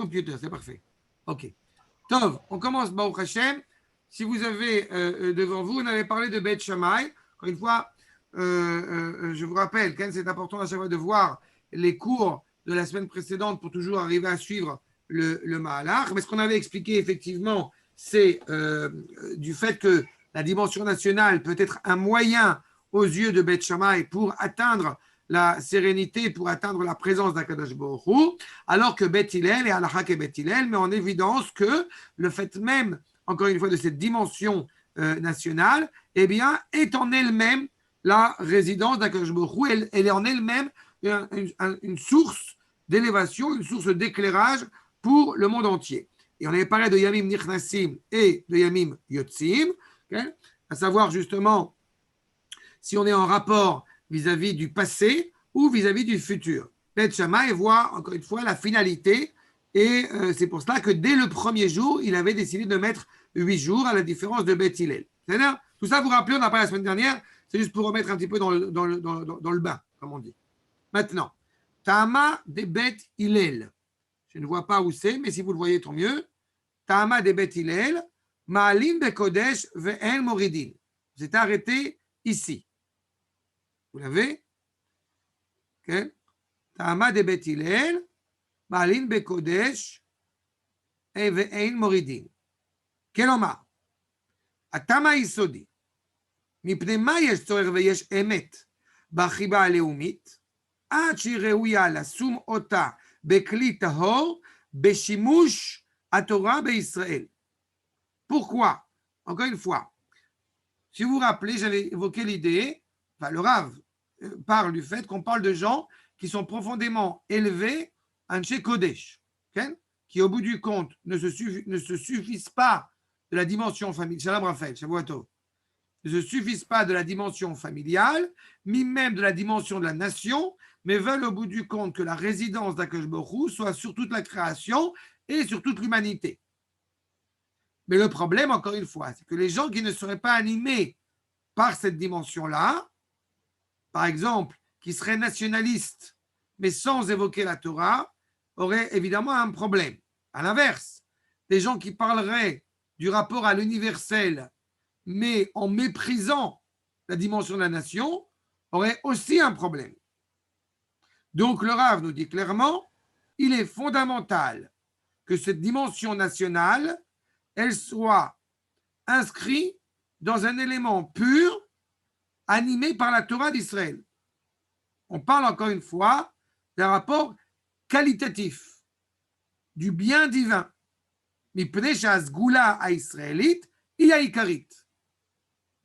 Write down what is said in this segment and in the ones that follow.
computer, c'est parfait. Ok. Tov, on commence Baruch Hashem. Si vous avez devant vous, on avait parlé de Beth Shammai. Encore une fois, je vous rappelle, quand c'est important à chaque fois de voir les cours de la semaine précédente pour toujours arriver à suivre le Mahalach. Mais ce qu'on avait expliqué effectivement, c'est du fait que la dimension nationale peut être un moyen aux yeux de Beth Shammai pour atteindre la sérénité, pour atteindre la présence d'Akadosh Baruch Hu, alors que Beth Hillel et Halakha et Beth Hillel met en évidence que le fait même, encore une fois, de cette dimension nationale, eh bien, est en elle-même la résidence d'Akadosh Baruch Hu, elle est en elle-même une source d'élévation, une source d'éclairage pour le monde entier. Et on avait parlé de Yamim Nichnasim et de Yamim Yotzim, okay, à savoir justement si on est en rapport vis-à-vis du passé ou vis-à-vis du futur. Beth Shammai voit encore une fois la finalité et c'est pour cela que dès le premier jour, il avait décidé de mettre 8 jours à la différence de Beth Hillel. C'est-à-dire, tout ça, vous vous rappelez, on a parlé la semaine dernière, c'est juste pour remettre un petit peu dans le bain, comme on dit. Maintenant, Tama de Beth Hillel. Je ne vois pas où c'est, mais si vous le voyez, tant mieux. Tama de Beth Hillel, Ma'alim Bekodesh ve'en Moridin. Vous êtes arrêté ici. Vous l'avez? Okay. Tama de Beth Hillel, Ma'alim Bekodesh ve'en Moridin. כלומר, הטעם היסודי, מפני מה יש צורך ויש אמת בחיבה הלאומית, עד שהיא ראויה לשום אותה בכלי טהור בשימוש התורה בישראל. Pourquoi? Encore une fois, si vous vous rappelez, j'avais évoqué l'idée, enfin le Rav parle du fait qu'on parle de gens qui sont profondément élevés en chez Kodesh, okay? Qui au bout du compte ne se suffisent pas de la dimension familiale, Shalom Raphaël, Shavuot, ne se suffisent pas de la dimension familiale, ni même de la dimension de la nation, mais veulent au bout du compte que la résidence d'Akadosh Baruch Hu soit sur toute la création et sur toute l'humanité. Mais le problème, encore une fois, c'est que les gens qui ne seraient pas animés par cette dimension-là, par exemple, qui seraient nationalistes, mais sans évoquer la Torah, auraient évidemment un problème. À l'inverse, des gens qui parleraient du rapport à l'universel, mais en méprisant la dimension de la nation, aurait aussi un problème. Donc le Rav nous dit clairement, il est fondamental que cette dimension nationale, elle soit inscrite dans un élément pur, animé par la Torah d'Israël. On parle encore une fois d'un rapport qualitatif, du bien divin.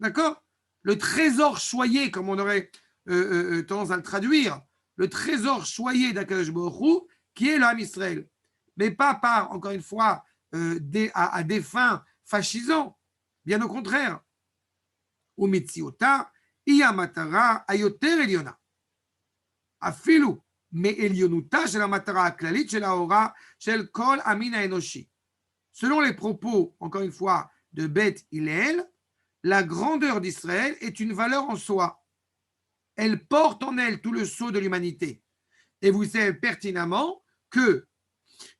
D'accord? Le trésor choyé, comme on aurait tendance à le traduire, le trésor choyé d'Akadosh Baruch Hu, qui est l'âme Israël. Mais pas par, encore une fois, à des fins fascisants. Bien au contraire. Umitziota, iyamatara, ayoter eliona. Afilu, me elionuta shel amatara aklalit shel haora shel kol amin haenoshi. Selon les propos, encore une fois, de Beth Hillel, la grandeur d'Israël est une valeur en soi. Elle porte en elle tout le sceau de l'humanité. Et vous savez pertinemment que,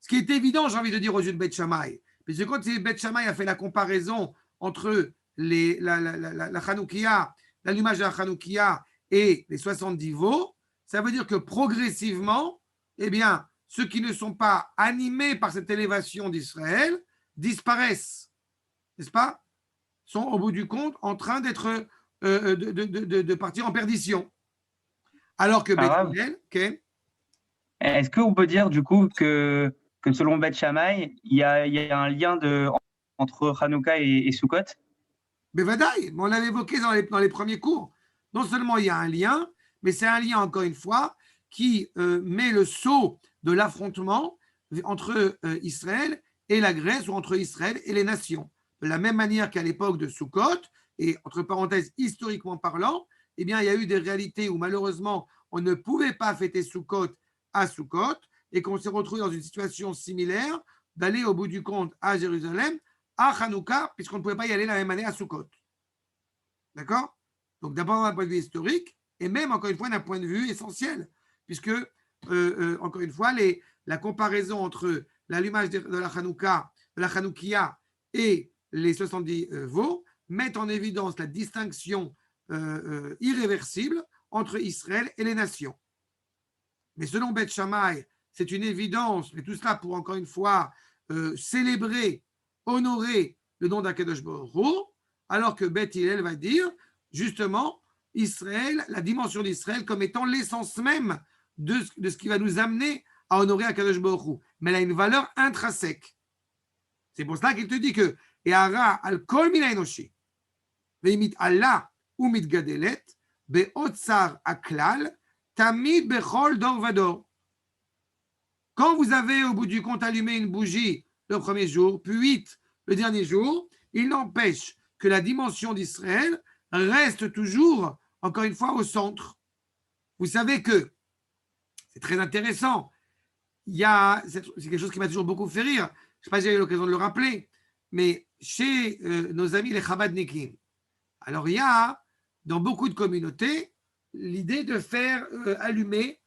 ce qui est évident, j'ai envie de dire aux yeux de Beth Shammai, parce que quand Beth Shammai a fait la comparaison entre la Chanoukia, l'allumage de la Chanoukia et les 70 veaux, ça veut dire que progressivement, eh bien, ceux qui ne sont pas animés par cette élévation d'Israël disparaissent, n'est-ce pas? Sont au bout du compte en train d'être de partir en perdition. Alors que Beth Hillel, okay. Est-ce qu'on peut dire du coup que selon Beth Shammai, il y a un lien entre Hanouka et Sukkot? Bevadaï, on l'avait évoqué dans les premiers cours. Non seulement il y a un lien, mais c'est un lien, encore une fois, qui met le sceau de l'affrontement entre Israël et la Grèce, ou entre Israël et les nations. De la même manière qu'à l'époque de Sukkot, et entre parenthèses, historiquement parlant, eh bien, il y a eu des réalités où malheureusement, on ne pouvait pas fêter Sukkot à Sukkot, et qu'on s'est retrouvé dans une situation similaire d'aller au bout du compte à Jérusalem, à Hanouka, puisqu'on ne pouvait pas y aller la même année à Sukkot. D'accord? Donc d'abord d'un point de vue historique, et même encore une fois d'un point de vue essentiel, puisque encore une fois, la comparaison entre l'allumage de la Hanouka, de la Hanoukia et les 70 veaux mettent en évidence la distinction irréversible entre Israël et les nations. Mais selon Beth Shammai, c'est une évidence, mais tout cela pour encore une fois célébrer, honorer le nom d'Akadosh Baruch Hu, alors que Beth Hillel va dire justement Israël, la dimension d'Israël comme étant l'essence même de ce qui va nous amener à honorer Akadosh Baruch Hu. Mais elle a une valeur intrinsèque. C'est pour cela qu'il te dit que E'ara al kol mina enoshi ve'imit Allah ou mitgadelet be'otsar aklal tamid bechol dor vador. Quand vous avez au bout du compte allumé une bougie le premier jour, puis 8 le dernier jour, il n'empêche que la dimension d'Israël reste toujours, encore une fois, au centre. Vous savez que, c'est très intéressant, c'est quelque chose qui m'a toujours beaucoup fait rire, je ne sais pas si j'ai eu l'occasion de le rappeler, mais chez nos amis les Chabadnikim, alors il y a, dans beaucoup de communautés, l'idée de faire allumer,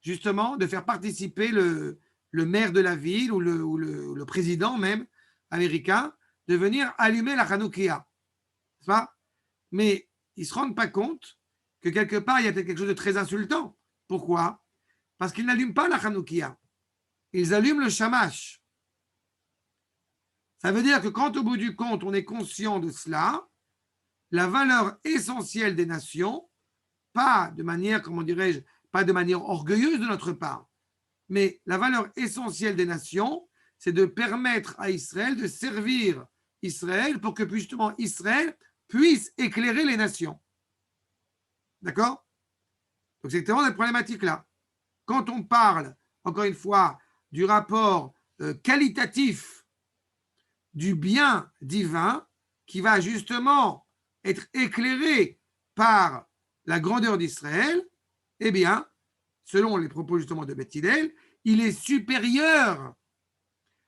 justement, de faire participer le maire de la ville ou le président même américain, de venir allumer la Hanoukia. Mais ils ne se rendent pas compte que quelque part, il y a quelque chose de très insultant. Pourquoi? Parce qu'ils n'allument pas la Hanoukia. Ils allument le shamash. Ça veut dire que quand au bout du compte, on est conscient de cela, la valeur essentielle des nations, pas de manière, comment dirais-je, pas de manière orgueilleuse de notre part, mais la valeur essentielle des nations, c'est de permettre à Israël de servir Israël pour que justement Israël puisse éclairer les nations. D'accord? Donc c'est exactement cette problématique-là. Quand on parle, encore une fois, du rapport qualitatif du bien divin qui va justement être éclairé par la grandeur d'Israël, eh bien, selon les propos justement de Beth Hillel, il est supérieur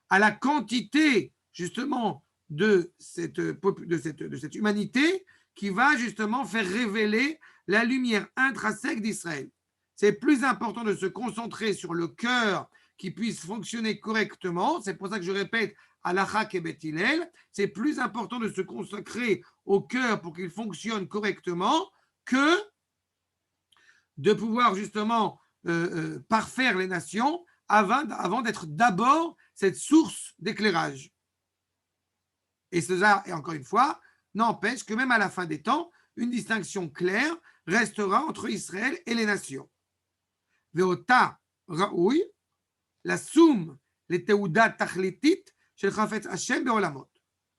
à la quantité justement de cette humanité qui va justement faire révéler la lumière intrinsèque d'Israël. C'est plus important de se concentrer sur le cœur qui puisse fonctionner correctement. C'est pour ça que je répète, Halakha et Beth Hillel, c'est plus important de se consacrer au cœur pour qu'il fonctionne correctement que de pouvoir justement parfaire les nations avant d'être d'abord cette source d'éclairage. Et cela, et encore une fois, n'empêche que même à la fin des temps, une distinction claire restera entre Israël et les nations. Veota raoui, la soum, les teudat tachlitit, shel chafetz Hashem beolamot.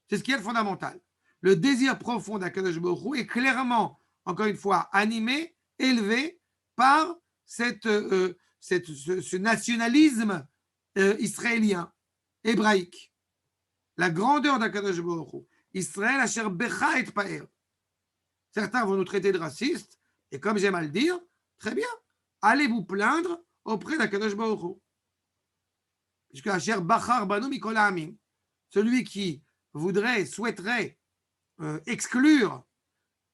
C'est ce qui est le fondamental. Le désir profond d'Akadosh Baruch Hu est clairement, encore une fois, animé, élevé par ce nationalisme israélien, hébraïque. La grandeur d'Akadosh Baruch Hu. Israël asher becha et paer. Certains vont nous traiter de racistes, et comme j'aime à le dire, très bien, allez vous plaindre auprès d'Akadosh Baruch Hu. Puisque asher bachar banu mikol ha'amim, celui qui souhaiterait exclure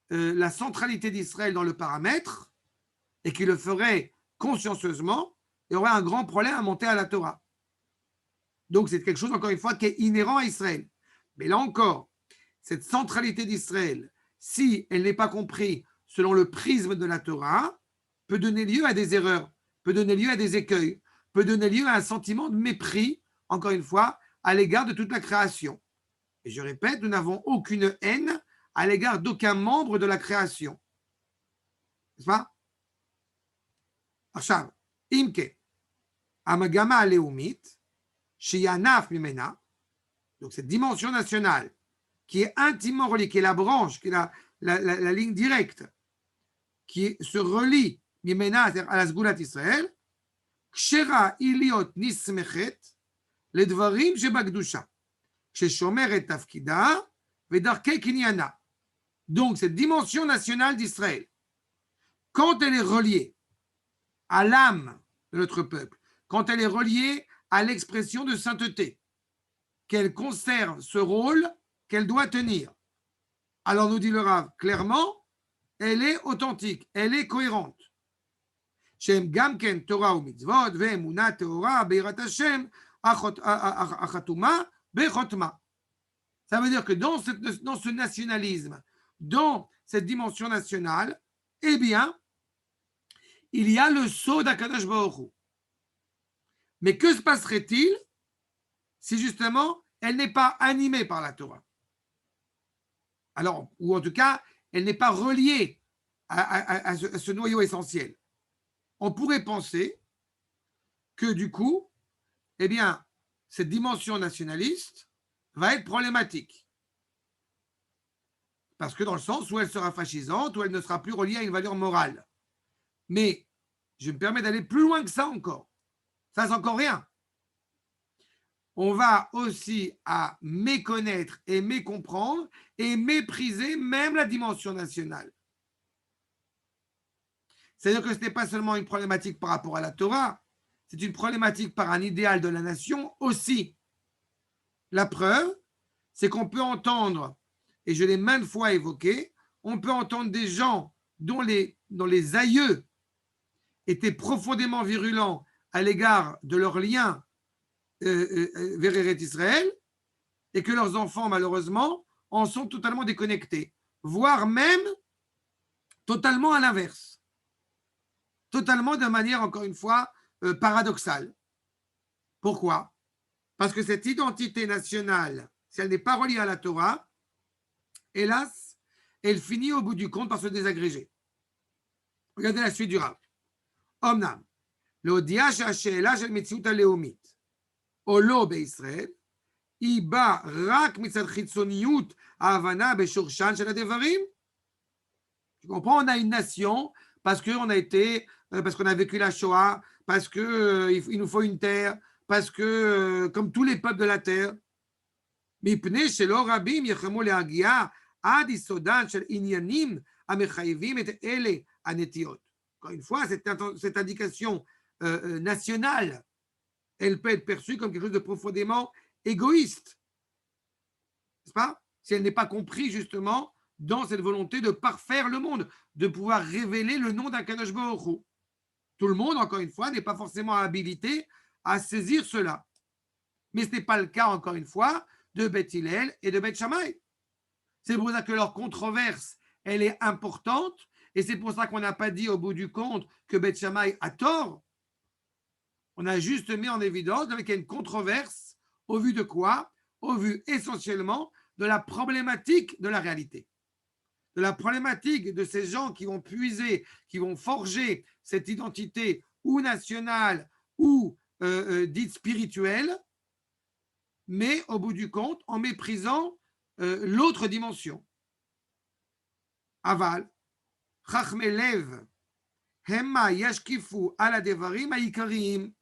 la centralité d'Israël dans le paramètre, et qui le ferait consciencieusement, il y aurait un grand problème à monter à la Torah. Donc c'est quelque chose, encore une fois, qui est inhérent à Israël. Mais là encore, cette centralité d'Israël, si elle n'est pas comprise selon le prisme de la Torah, peut donner lieu à des erreurs, peut donner lieu à des écueils, peut donner lieu à un sentiment de mépris, encore une fois, à l'égard de toute la création. Et je répète, nous n'avons aucune haine à l'égard d'aucun membre de la création. N'est-ce pas? עכשיו, אם כן, המגמה הלאומית, שהיא ענף ממנה, donc cette dimension nationale, qui est intimement reliée, qui est la branche, qui est la ligne directe, qui se relie ממנה, c'est-à-dire à la סגולת ישראל, כשרה היא להיות נסמכת לדברים שבקדושה, ששומרת תפקידה ודרכי קניינה. Donc cette dimension nationale d'Israël, quand elle est reliée à l'âme de notre peuple, quand elle est reliée à l'expression de sainteté, qu'elle conserve ce rôle qu'elle doit tenir. Alors nous dit le Rav clairement, elle est authentique, elle est cohérente. Shem gamken Torah ou mitzvot ve'emunah teora beirat Hashem achatuma bechotma. Ça veut dire que dans ce nationalisme, dans cette dimension nationale, eh bien, il y a le sceau d'Akadosh Baruch Hu. Mais que se passerait-il si justement elle n'est pas animée par la Torah? Alors, ou en tout cas, elle n'est pas reliée à ce noyau essentiel. On pourrait penser que du coup, eh bien, cette dimension nationaliste va être problématique. Parce que dans le sens où elle sera fascisante, où elle ne sera plus reliée à une valeur morale. Mais je me permets d'aller plus loin que ça encore. Ça, c'est encore rien. On va aussi à méconnaître et mécomprendre et mépriser même la dimension nationale. C'est-à-dire que ce n'est pas seulement une problématique par rapport à la Torah, c'est une problématique par un idéal de la nation aussi. La preuve, c'est qu'on peut entendre, et je l'ai maintes fois évoqué, on peut entendre des gens dont les aïeux étaient profondément virulents à l'égard de leur lien vers Eretz Israël, et que leurs enfants, malheureusement, en sont totalement déconnectés, voire même totalement à l'inverse. Totalement de manière, encore une fois, paradoxale. Pourquoi? Parce que cette identité nationale, si elle n'est pas reliée à la Torah, hélas, elle finit au bout du compte par se désagréger. Regardez la suite du Rav. Omnam, להודיע שהשאלה של מציאות הלאומית או לא בישראל היא באה רק מצד חיצוניות ההבנה בשורשן של הדברים. Tu comprends, on a une nation parce qu'on a été, parce qu'on a vécu la Shoah, parce qu'il nous faut une terre, parce que, comme tous les peuples de la terre, מפני שלא רבים יחמו להגיע עד יסודן של עניינים המחייבים את אלה הנטיות. Encore une fois, cette indication nationale, elle peut être perçue comme quelque chose de profondément égoïste, n'est-ce pas? Si elle n'est pas comprise justement dans cette volonté de parfaire le monde, de pouvoir révéler le nom d'Akadosh Baruch Hu. Tout le monde, encore une fois, n'est pas forcément habilité à saisir cela. Mais ce n'est pas le cas, encore une fois, de Beth Hillel et de Beth Shammai. C'est pour ça que leur controverse, elle est importante, et c'est pour ça qu'on n'a pas dit au bout du compte que Beth Shammai a tort. On a juste mis en évidence qu'il y a une controverse au vu de quoi? Au vu essentiellement de la problématique de la réalité. De la problématique de ces gens qui vont puiser, qui vont forger cette identité ou nationale ou dite spirituelle, mais au bout du compte, en méprisant l'autre dimension. Aval, Chachmei Lev, Hemma Yashkifu ala Devarim Haikarim.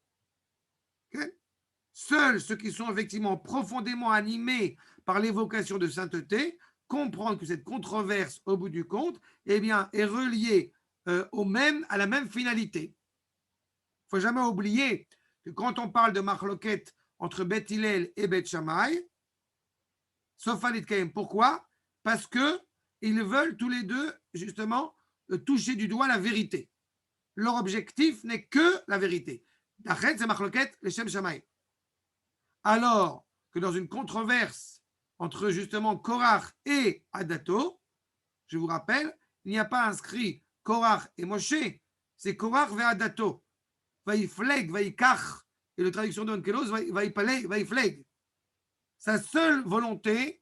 Seuls ceux qui sont effectivement profondément animés par l'évocation de sainteté comprendre que cette controverse, au bout du compte, eh bien, est reliée à la même finalité. Il ne faut jamais oublier que quand on parle de marloquette entre Beth Hillel et Beth Shammai, sauf à l'Itkaim. Pourquoi? Parce qu'ils veulent tous les deux, justement, toucher du doigt la vérité. Leur objectif n'est que la vérité. D'achet, c'est marloquette, les Shem Shammai. Alors que dans une controverse entre justement Korach et Adato, je vous rappelle, il n'y a pas inscrit Korach et Moshe, c'est Korach et Adato. Vaïfleg, vaïkach, et la traduction de Onkelos, vaïpale, vaïfleg. Sa seule volonté,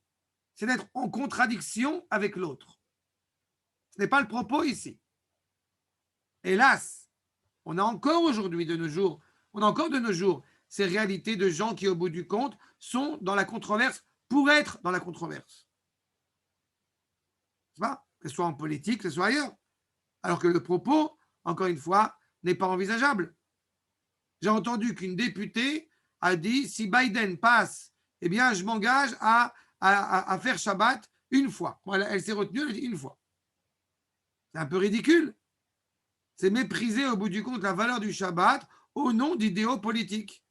c'est d'être en contradiction avec l'autre. Ce n'est pas le propos ici. Hélas, on a encore aujourd'hui de nos jours, ces réalités de gens qui, au bout du compte, sont dans la controverse pour être dans la controverse. C'est pas? Que ce soit en politique, que ce soit ailleurs. Alors que le propos, encore une fois, n'est pas envisageable. J'ai entendu qu'une députée a dit, si Biden passe, eh bien, je m'engage à faire Shabbat une fois. Bon, elle s'est retenue, elle a dit une fois. C'est un peu ridicule. C'est mépriser, au bout du compte, la valeur du Shabbat au nom d'idéaux politiques,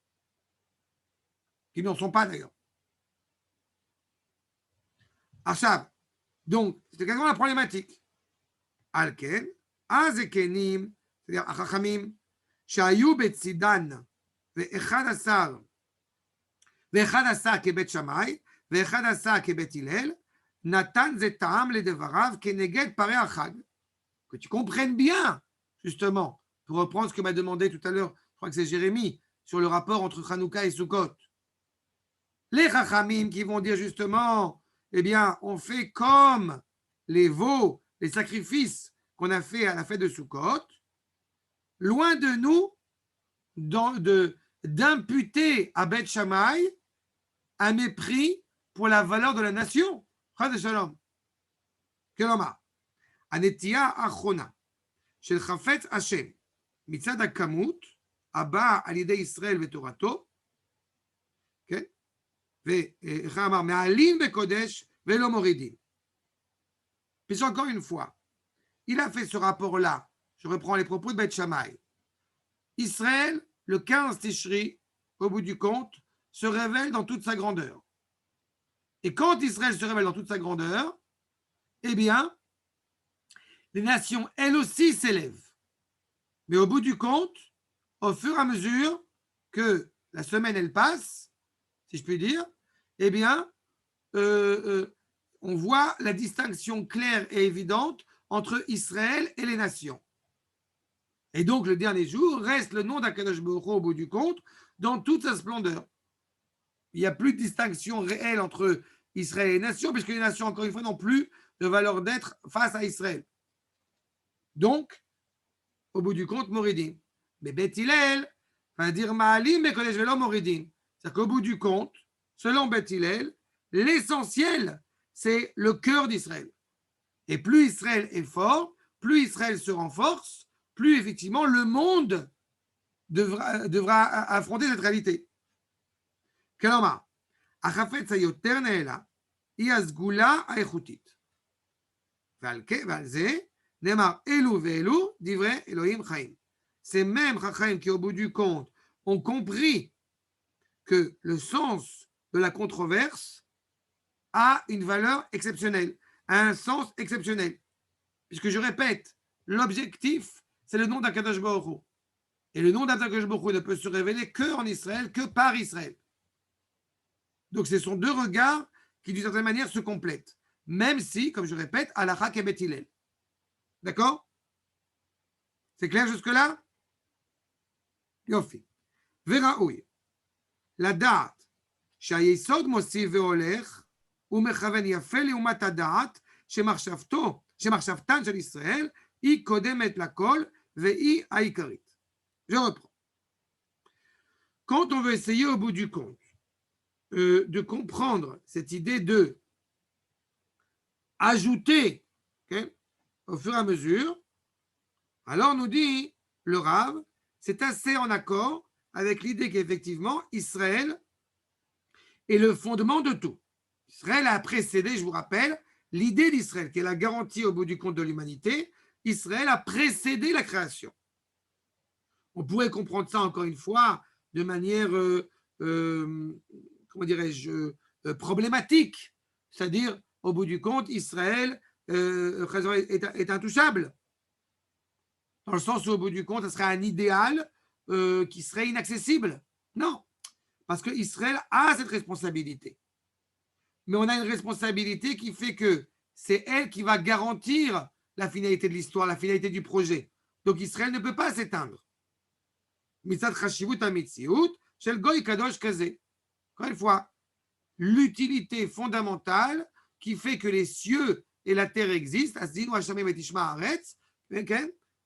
qui n'en sont pas d'ailleurs. Achab. Donc, c'est également la problématique. Alken, Azekenim, c'est-à-dire Achachamim, שהיו בצידן ו11 ואחד עשה כבית שמאי, ואחד עשה כבית הלל, נתן זה טעם לדבריו כנגד פרי החג. Que tu comprennes bien, justement, pour reprendre ce que m'a demandé tout à l'heure, je crois que c'est Jérémie, sur le rapport entre Hanouka et Sukkot. Les Chachamim qui vont dire justement, eh bien, on fait comme les veaux, les sacrifices qu'on a fait à la fête de Sukkot, loin de nous d'imputer à Beth Shammai un mépris pour la valeur de la nation. Chas Shalom. כלומר, הנטייה האחרונה של חפץ השם מצד הכמות הבאה על ידי ישראל ותורתו, כן? ואיך אמר, מעלים בקודש ולא מורידים. Puis encore une fois, il a fait ce rapport-là, je reprends les propos de Beth Shammai. Israël, le 15 Tishri, au bout du compte, se révèle dans toute sa grandeur. Et quand Israël se révèle dans toute sa grandeur, eh bien, les nations, elles aussi, s'élèvent. Mais au bout du compte, au fur et à mesure que la semaine, elle passe, si je puis dire, eh bien, on voit la distinction claire et évidente entre Israël et les nations. Et donc, le dernier jour reste le nom d'Akadosh Baruch Hu au bout du compte, dans toute sa splendeur. Il n'y a plus de distinction réelle entre Israël et les nations, puisque les nations, encore une fois, n'ont plus de valeur d'être face à Israël. Donc, au bout du compte, Moridim. Mais Beth Hillel va dire Ma'alim Bekodesh Velo Moridim. C'est-à-dire qu'au bout du compte, selon Beth Hillel, l'essentiel, c'est le cœur d'Israël. Et plus Israël est fort, plus Israël se renforce, plus effectivement le monde devra affronter cette réalité. כלומר, החפץ היותר נעלה היא הסגולה האיכותית. ועל זה נאמר אלו ואלו דברי אלוהים חיים. Ces mêmes chachamim qui au bout du compte ont compris que le sens de la controverse a une valeur exceptionnelle, a un sens exceptionnel. Puisque je répète, l'objectif, c'est le nom d'Akadosh Baruch Hu. Et le nom d'Akadosh Baruch Hu ne peut se révéler que en Israël, que par Israël. Donc, ce sont deux regards qui, d'une certaine manière, se complètent. Même si, comme je répète, Halakha et Beth Hillel. D'accord? C'est clair jusque-là? Yofi. Veraoui. La date, שהיסוד מוסיף והולך, ומכוון יפה לעומת הדעת, שמחשבתן של ישראל, היא קודמת לכל, והיא העיקרית. Je reprends. Quand on veut essayer au bout du compte, de comprendre cette idée de ajouter, okay, au fur et à mesure, alors nous dit le Rav, c'est assez en accord avec l'idée qu'effectivement Israël est le fondement de tout. Israël a précédé, je vous rappelle, l'idée d'Israël, qui est la garantie au bout du compte de l'humanité. Israël a précédé la création. On pourrait comprendre ça encore une fois de manière comment dirais-je, problématique. C'est-à-dire, au bout du compte, Israël est intouchable. Dans le sens où, au bout du compte, ce serait un idéal qui serait inaccessible. Non, parce que Israël a cette responsabilité. Mais on a une responsabilité qui fait que c'est elle qui va garantir la finalité de l'histoire, la finalité du projet. Donc Israël ne peut pas s'éteindre. Mitzad chashivut hamitziut shel goy kadosh kazeh. Encore une fois, l'utilité fondamentale qui fait que les cieux et la terre existent,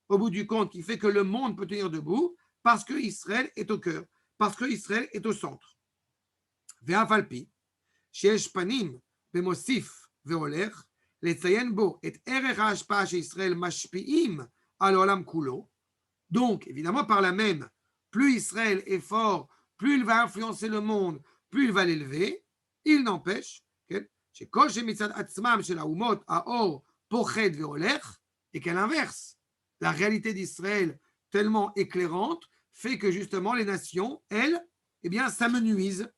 au bout du compte, qui fait que le monde peut tenir debout, parce que Israël est au cœur, parce que Israël est au centre. ואף על פי שיש פנים במוסיף והולך לציין בו את ערך ההשפעה שישראל משפיעים על העולם כולו. Donc, évidemment, par là même, plus Israël est fort, plus il va influencer le monde, plus il va l'élever. Il n'empêche שכל שמצד עצמם של האומות האור פוחד והולך, et qu'à l'inverse, la réalité d'Israël tellement éclairante fait que justement les nations, elles, eh bien, s'amenuisent.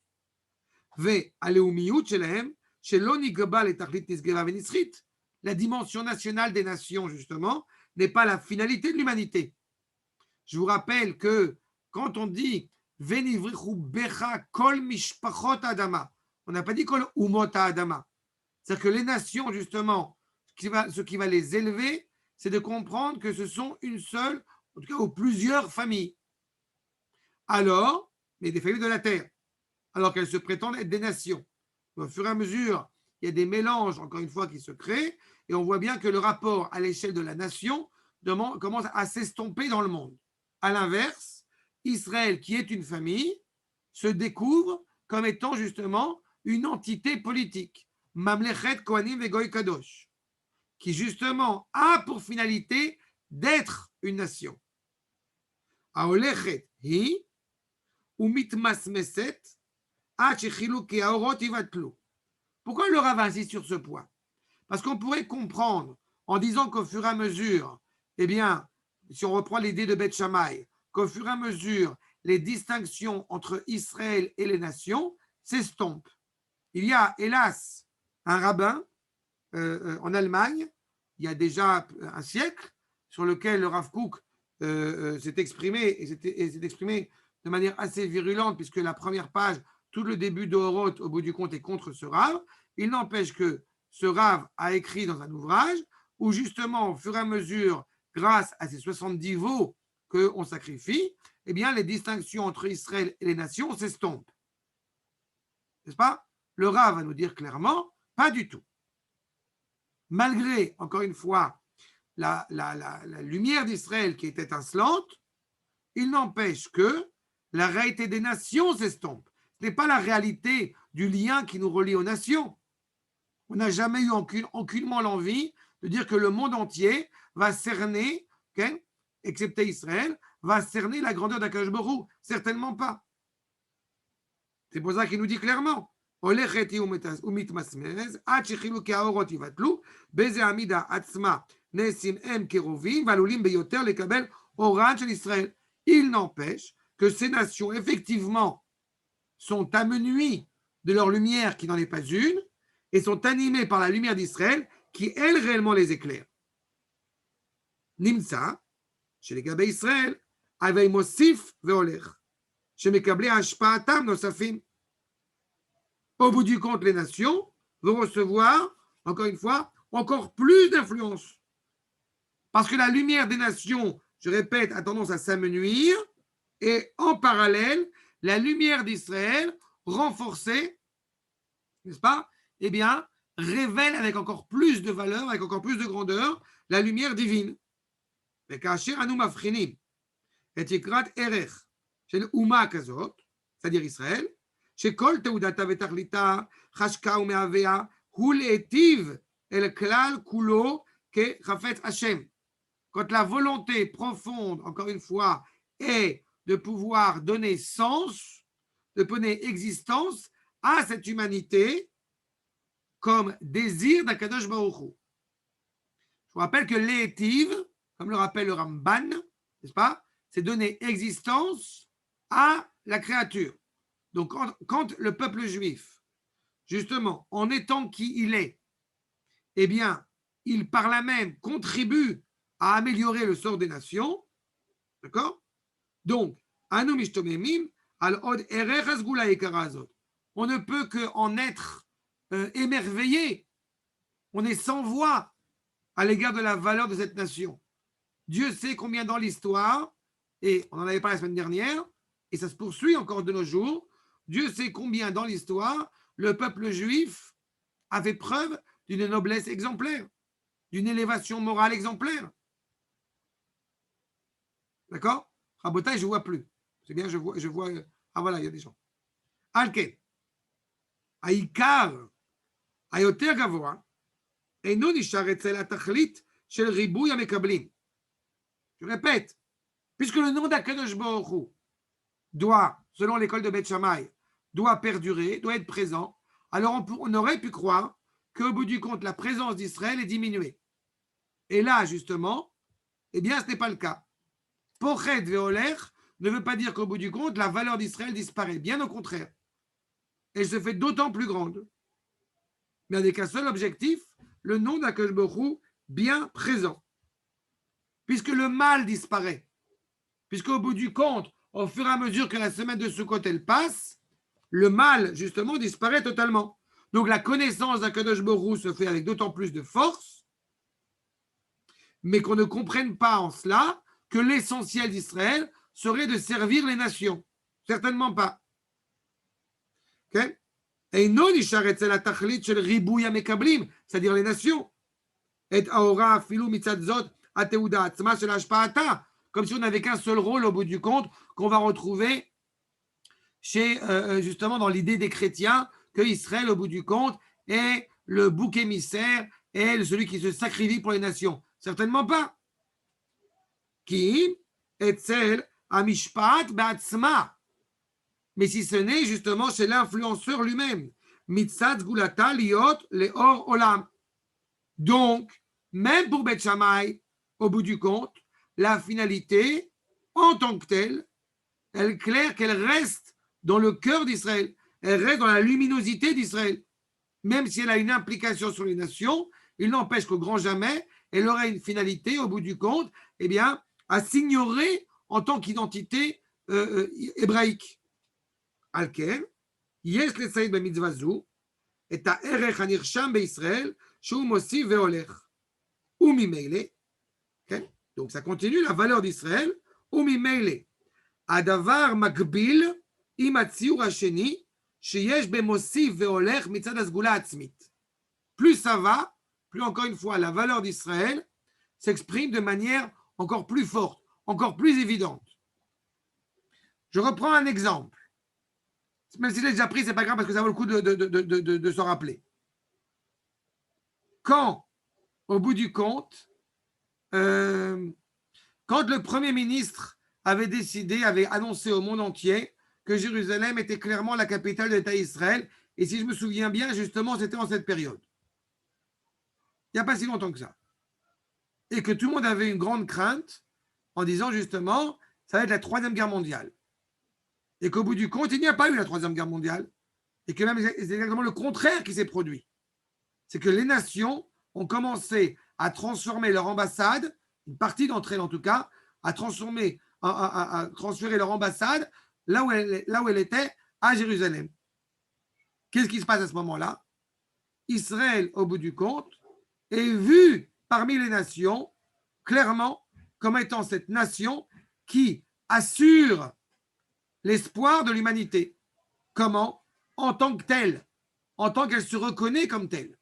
והלאומיות שלהם, שלא נגבה לתכלית נשגבה ונצחית. La dimension nationale des nations, justement, n'est pas la finalité de l'humanité. Je vous rappelle que quand on dit Venivrichu becha kol mishpachot adama. On n'a pas dit kol umot adama. C'est-à-dire que les nations, justement, ce qui va les élever, c'est de comprendre que ce sont une seule, en tout cas, ou plusieurs familles. Alors, mais des familles de la terre, alors qu'elles se prétendent être des nations. Au fur et à mesure, il y a des mélanges, encore une fois, qui se créent, et on voit bien que le rapport à l'échelle de la nation commence à s'estomper dans le monde. À l'inverse, Israël, qui est une famille, se découvre comme étant justement une entité politique, Mamlechet Kohanim Vegoy Kadosh, qui justement a pour finalité d'être une nation. Aolechet hi umitmasmeset achechilukei haorot ivatlu. Pourquoi le Rav insiste sur ce point? Parce qu'on pourrait comprendre en disant qu'au fur et à mesure, eh bien, si on reprend l'idée de Beth Shammai, qu'au fur et à mesure, les distinctions entre Israël et les nations s'estompent. Il y a, hélas, un rabbin en Allemagne, il y a déjà un siècle, sur lequel le Rav Kook s'est exprimé, et s'est exprimé de manière assez virulente, puisque la première page, tout le début de Horot, au bout du compte, est contre ce Rav. Il n'empêche que ce Rav a écrit dans un ouvrage où, justement, au fur et à mesure, grâce à ces 70 veaux qu'on sacrifie, eh bien, les distinctions entre Israël et les nations s'estompent. N'est-ce pas? Le Rav va nous dire clairement, pas du tout. Malgré, encore une fois, la lumière d'Israël qui est étincelante, il n'empêche que la réalité des nations s'estompe. Ce n'est pas la réalité du lien qui nous relie aux nations. On n'a jamais eu aucunement l'envie de dire que le monde entier va cerner, okay, excepté Israël, va cerner la grandeur d'Akadosh Baruch Hu. Certainement pas. C'est pour ça qu'il nous dit clairement, il n'empêche que ces nations, effectivement, sont amenuies de leur lumière qui n'en est pas une et sont animées par la lumière d'Israël qui, elle, réellement les éclaire. Nimsa, chez les Gabé Israël, avait Mosif veolech, chez Mekablé Ashpaatam Nosafim. Au bout du compte, les nations vont recevoir, encore une fois, encore plus d'influence. Parce que la lumière des nations, je répète, a tendance à s'amenuire, et en parallèle, la lumière d'Israël, renforcée, n'est-ce pas, eh bien, révèle avec encore plus de valeur, avec encore plus de grandeur, la lumière divine. Et כאשר אנו מבחינים את יקרת ערך של אומה כזאת, c'est-à-dire ישראל, שכל תעודתה ותכליתה, חשקה ומהוויה, הוא להיטיב אל הכלל כולו כחפץ השם. Quand la volonté profonde, encore une fois, est de pouvoir donner sens, de donner existence à cette humanité comme désir d'Akadosh Baruch Hu. Je vous rappelle que l'étive, comme le rappelle le Ramban, n'est-ce pas, c'est donner existence à la créature. Donc, quand le peuple juif, justement, en étant qui il est, eh bien, il par là même contribue à améliorer le sort des nations, d'accord? Donc, anu mishtomemim al od erech hasgula ikara azot. On ne peut qu'en être émerveillé. On est sans voix à l'égard de la valeur de cette nation. Dieu sait combien dans l'histoire, et on en avait parlé la semaine dernière, et ça se poursuit encore de nos jours, Dieu sait combien dans l'histoire le peuple juif a fait preuve d'une noblesse exemplaire, d'une élévation morale exemplaire. D'accord? Rabotai, je ne vois plus. C'est bien, je vois. Ah voilà, il y a des gens. Alken. Aïkar, Ayoter Gavoa, et non nishar etzel atachlit shel ribouy amekablim. Je répète, puisque le nom d'Akadosh Baruch Hu doit, selon l'école de Beth Shammai, doit perdurer, doit être présent, alors on aurait pu croire qu'au bout du compte, la présence d'Israël est diminuée. Et là, justement, eh bien, ce n'est pas le cas. Pochet veoler ne veut pas dire qu'au bout du compte, la valeur d'Israël disparaît. Bien au contraire. Elle se fait d'autant plus grande. Mais avec un seul objectif, le nom d'Akadosh Baruch Hu bien présent. Puisque le mal disparaît. Puisqu'au bout du compte, au fur et à mesure que la semaine de Sukkot elle passe, le mal, justement, disparaît totalement. Donc la connaissance d'Akadosh Borou se fait avec d'autant plus de force, mais qu'on ne comprenne pas en cela que l'essentiel d'Israël serait de servir les nations. Certainement pas. Okay? C'est-à-dire les nations. Et aora filou mitzadzot ateuda atzma shel hashpa'ata, comme si on n'avait qu'un seul rôle au bout du compte qu'on va retrouver chez justement dans l'idée des chrétiens que Israël au bout du compte est le bouc émissaire et celui qui se sacrifie pour les nations. Certainement pas. Qui etzel amishpat ba'atzma. Mais si ce n'est justement chez l'influenceur lui-même. Mitzad gulata liot leor olam. Donc, même pour Beth Shammai, au bout du compte, la finalité, en tant que telle, elle est claire qu'elle reste dans le cœur d'Israël. Elle reste dans la luminosité d'Israël. Même si elle a une implication sur les nations, il n'empêche qu'au grand jamais, elle aurait une finalité, au bout du compte, eh bien, à s'ignorer en tant qu'identité hébraïque. Alker, yes le saïd b'mitzvah zu, et à erech hanirsham be'Israël, shou mossi ve'olech. Ou mimele, okay? Donc ça continue la valeur d'Israël, ou mimele. Adavar makbil, imatziur hasheni, sheyesh b'mossi ve'olech mitzad hasgula atzmit. Plus ça va, plus encore une fois, la valeur d'Israël s'exprime de manière encore plus forte, encore plus évidente. Je reprends un exemple. Même si je l'ai déjà pris, ce n'est pas grave parce que ça vaut le coup de se rappeler. Quand, au bout du compte, quand le Premier ministre avait décidé, avait annoncé au monde entier que Jérusalem était clairement la capitale de l'État d'Israël, et si je me souviens bien, justement, c'était en cette période. Il n'y a pas si longtemps que ça. Et que tout le monde avait une grande crainte en disant justement, ça va être la Troisième Guerre mondiale. Et qu'au bout du compte, il n'y a pas eu la Troisième Guerre mondiale. Et que même c'est exactement le contraire qui s'est produit. C'est que les nations ont commencé à transformer leur ambassade, une partie d'entre elles en tout cas, à transférer leur ambassade là où elle était, à Jérusalem. Qu'est-ce qui se passe à ce moment-là? Israël, au bout du compte, est vu parmi les nations clairement comme étant cette nation qui assure l'espoir de l'humanité. Comment? En tant que telle, en tant qu'elle se reconnaît comme telle.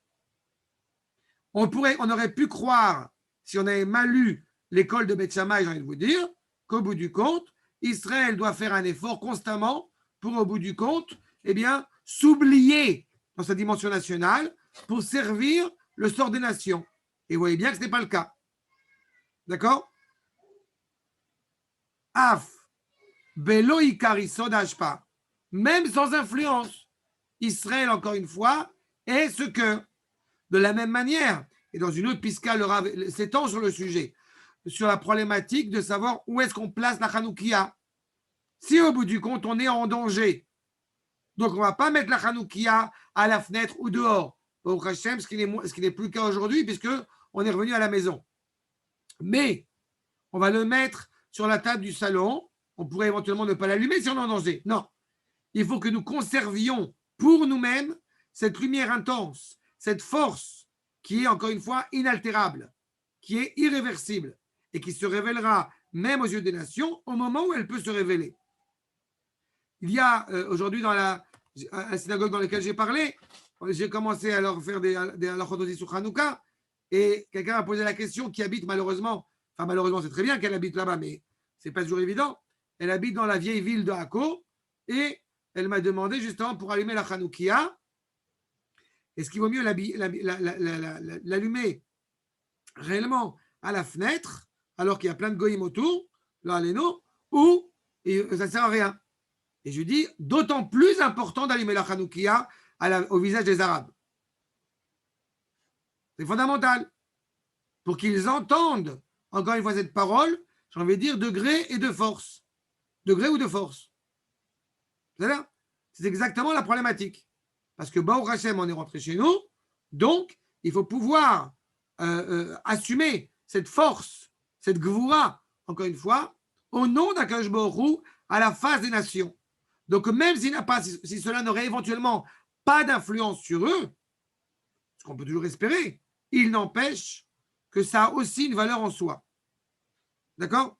On aurait pu croire, si on avait mal lu l'école de Beth Shammai, j'ai envie de vous dire, qu'au bout du compte, Israël doit faire un effort constamment pour, au bout du compte, eh bien, s'oublier dans sa dimension nationale pour servir le sort des nations. Et vous voyez bien que ce n'est pas le cas. D'accord? Af, Belo Ikari Sodashpa, même sans influence, Israël, encore une fois, est ce que, de la même manière, et dans une autre pisca, le Rav s'étend sur le sujet, sur la problématique de savoir où est-ce qu'on place la Hanoukia. Si au bout du compte, on est en danger, donc on ne va pas mettre la Hanoukia à la fenêtre ou dehors, au Hachem, ce qui n'est plus le cas aujourd'hui, puisqu'on est revenu à la maison. Mais on va le mettre sur la table du salon. On pourrait éventuellement ne pas l'allumer si on est en danger. Non. Il faut que nous conservions pour nous-mêmes cette lumière intense, cette force qui est, encore une fois, inaltérable, qui est irréversible et qui se révélera même aux yeux des nations au moment où elle peut se révéler. Il y a aujourd'hui dans la synagogue dans laquelle j'ai parlé, j'ai commencé à leur faire des halachot aussi sur Hanouka, et quelqu'un a posé la question qui habite malheureusement c'est très bien qu'elle habite là-bas, mais c'est pas toujours évident. Elle habite dans la vieille ville de Akko, et elle m'a demandé justement pour allumer la Hanoukia, est-ce qu'il vaut mieux l'allumer réellement à la fenêtre, alors qu'il y a plein de goyim autour, là, les noms, ou ça ne sert à rien. Et je lui dis, d'autant plus important d'allumer la Hanoukia au visage des Arabes. C'est fondamental. Pour qu'ils entendent, encore une fois, cette parole, j'ai envie de dire, de gré et de force. De gré ou de force. C'est exactement la problématique. Parce que Baruch Hashem, on est rentré chez nous, donc il faut pouvoir assumer cette force, cette gvoura, encore une fois, au nom d'Akadosh Baruch Hu, à la face des nations. Donc, même si cela n'aurait éventuellement pas d'influence sur eux, ce qu'on peut toujours espérer, il n'empêche que ça a aussi une valeur en soi. D'accord?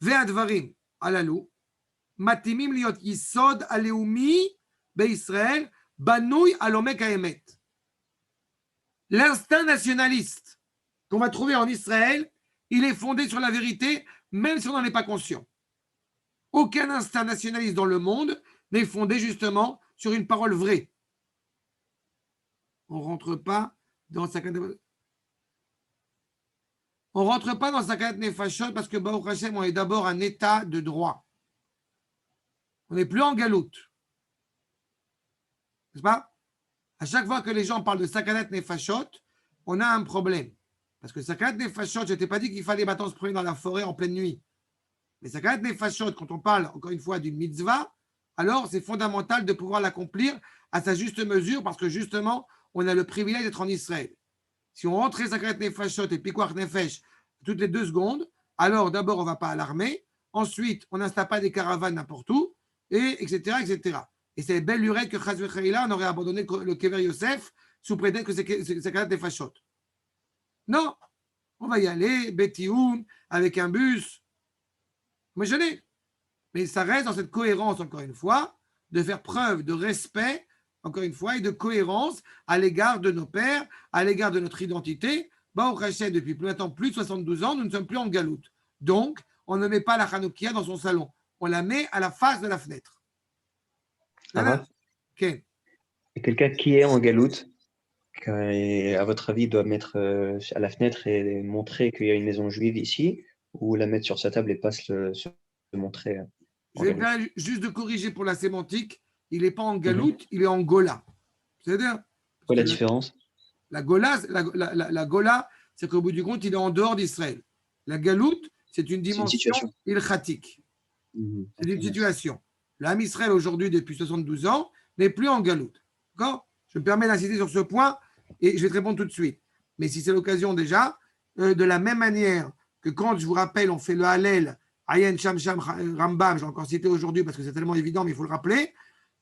Ve'advarim alalou, matimim liot yisod aleumi be'Israël, banouy alomek haemet. L'instinct nationaliste qu'on va trouver en Israël, il est fondé sur la vérité, même si on n'en est pas conscient. Aucun instinct nationaliste dans le monde n'est fondé justement sur une parole vraie. On ne rentre pas dans sa Nefashot parce que Baruch Hashem, on est d'abord un état de droit. On n'est plus en galoute. N'est-ce pas? À chaque fois que les gens parlent de Sakanat Nefashot, on a un problème. Parce que Sakanat Nefashot, je ne t'ai pas dit qu'il fallait maintenant se promener dans la forêt en pleine nuit. Mais Sakanat Nefashot, quand on parle encore une fois d'une mitzvah, alors c'est fondamental de pouvoir l'accomplir à sa juste mesure parce que justement, on a le privilège d'être en Israël. Si on rentrait Sakanat Nefashot et Pikuach Nefesh toutes les 2 secondes, alors d'abord, on ne va pas à l'armée, ensuite, on n'installe pas des caravanes n'importe où, et etc., etc. Et c'est belle lurette que Chaz V'Chaïla, on aurait abandonné le Kever Yosef sous prétexte que c'est Sakanat Nefashot. Non, on va y aller, Betioun, avec un bus. Mais ça reste dans cette cohérence, encore une fois, de faire preuve de respect, encore une fois, et de cohérence à l'égard de nos pères, à l'égard de notre identité. Baruch Hashem, depuis maintenant plus de 72 ans, nous ne sommes plus en galoute. Donc, on ne met pas la Hanoukia dans son salon. On la met à la face de la fenêtre. Okay. Et quelqu'un qui est en galoute, qui, à votre avis, doit mettre à la fenêtre et montrer qu'il y a une maison juive ici, ou la mettre sur sa table et pas se montrer. Je vais bien juste de corriger pour la sémantique. Il n'est pas en galoute, il est en gola. C'est-à-dire. Quelle est la différence? La gola, c'est qu'au bout du compte, il est en dehors d'Israël. La galoute, c'est une dimension ilchatique. C'est une situation. L'âme Israël, aujourd'hui, depuis 72 ans, n'est plus en galoute. D'accord? Je me permets d'insister sur ce point et je vais te répondre tout de suite. Mais si c'est l'occasion déjà, de la même manière que quand, je vous rappelle, on fait le Hallel, Ayen Sham Sham Rambam, j'ai encore cité aujourd'hui parce que c'est tellement évident, mais il faut le rappeler,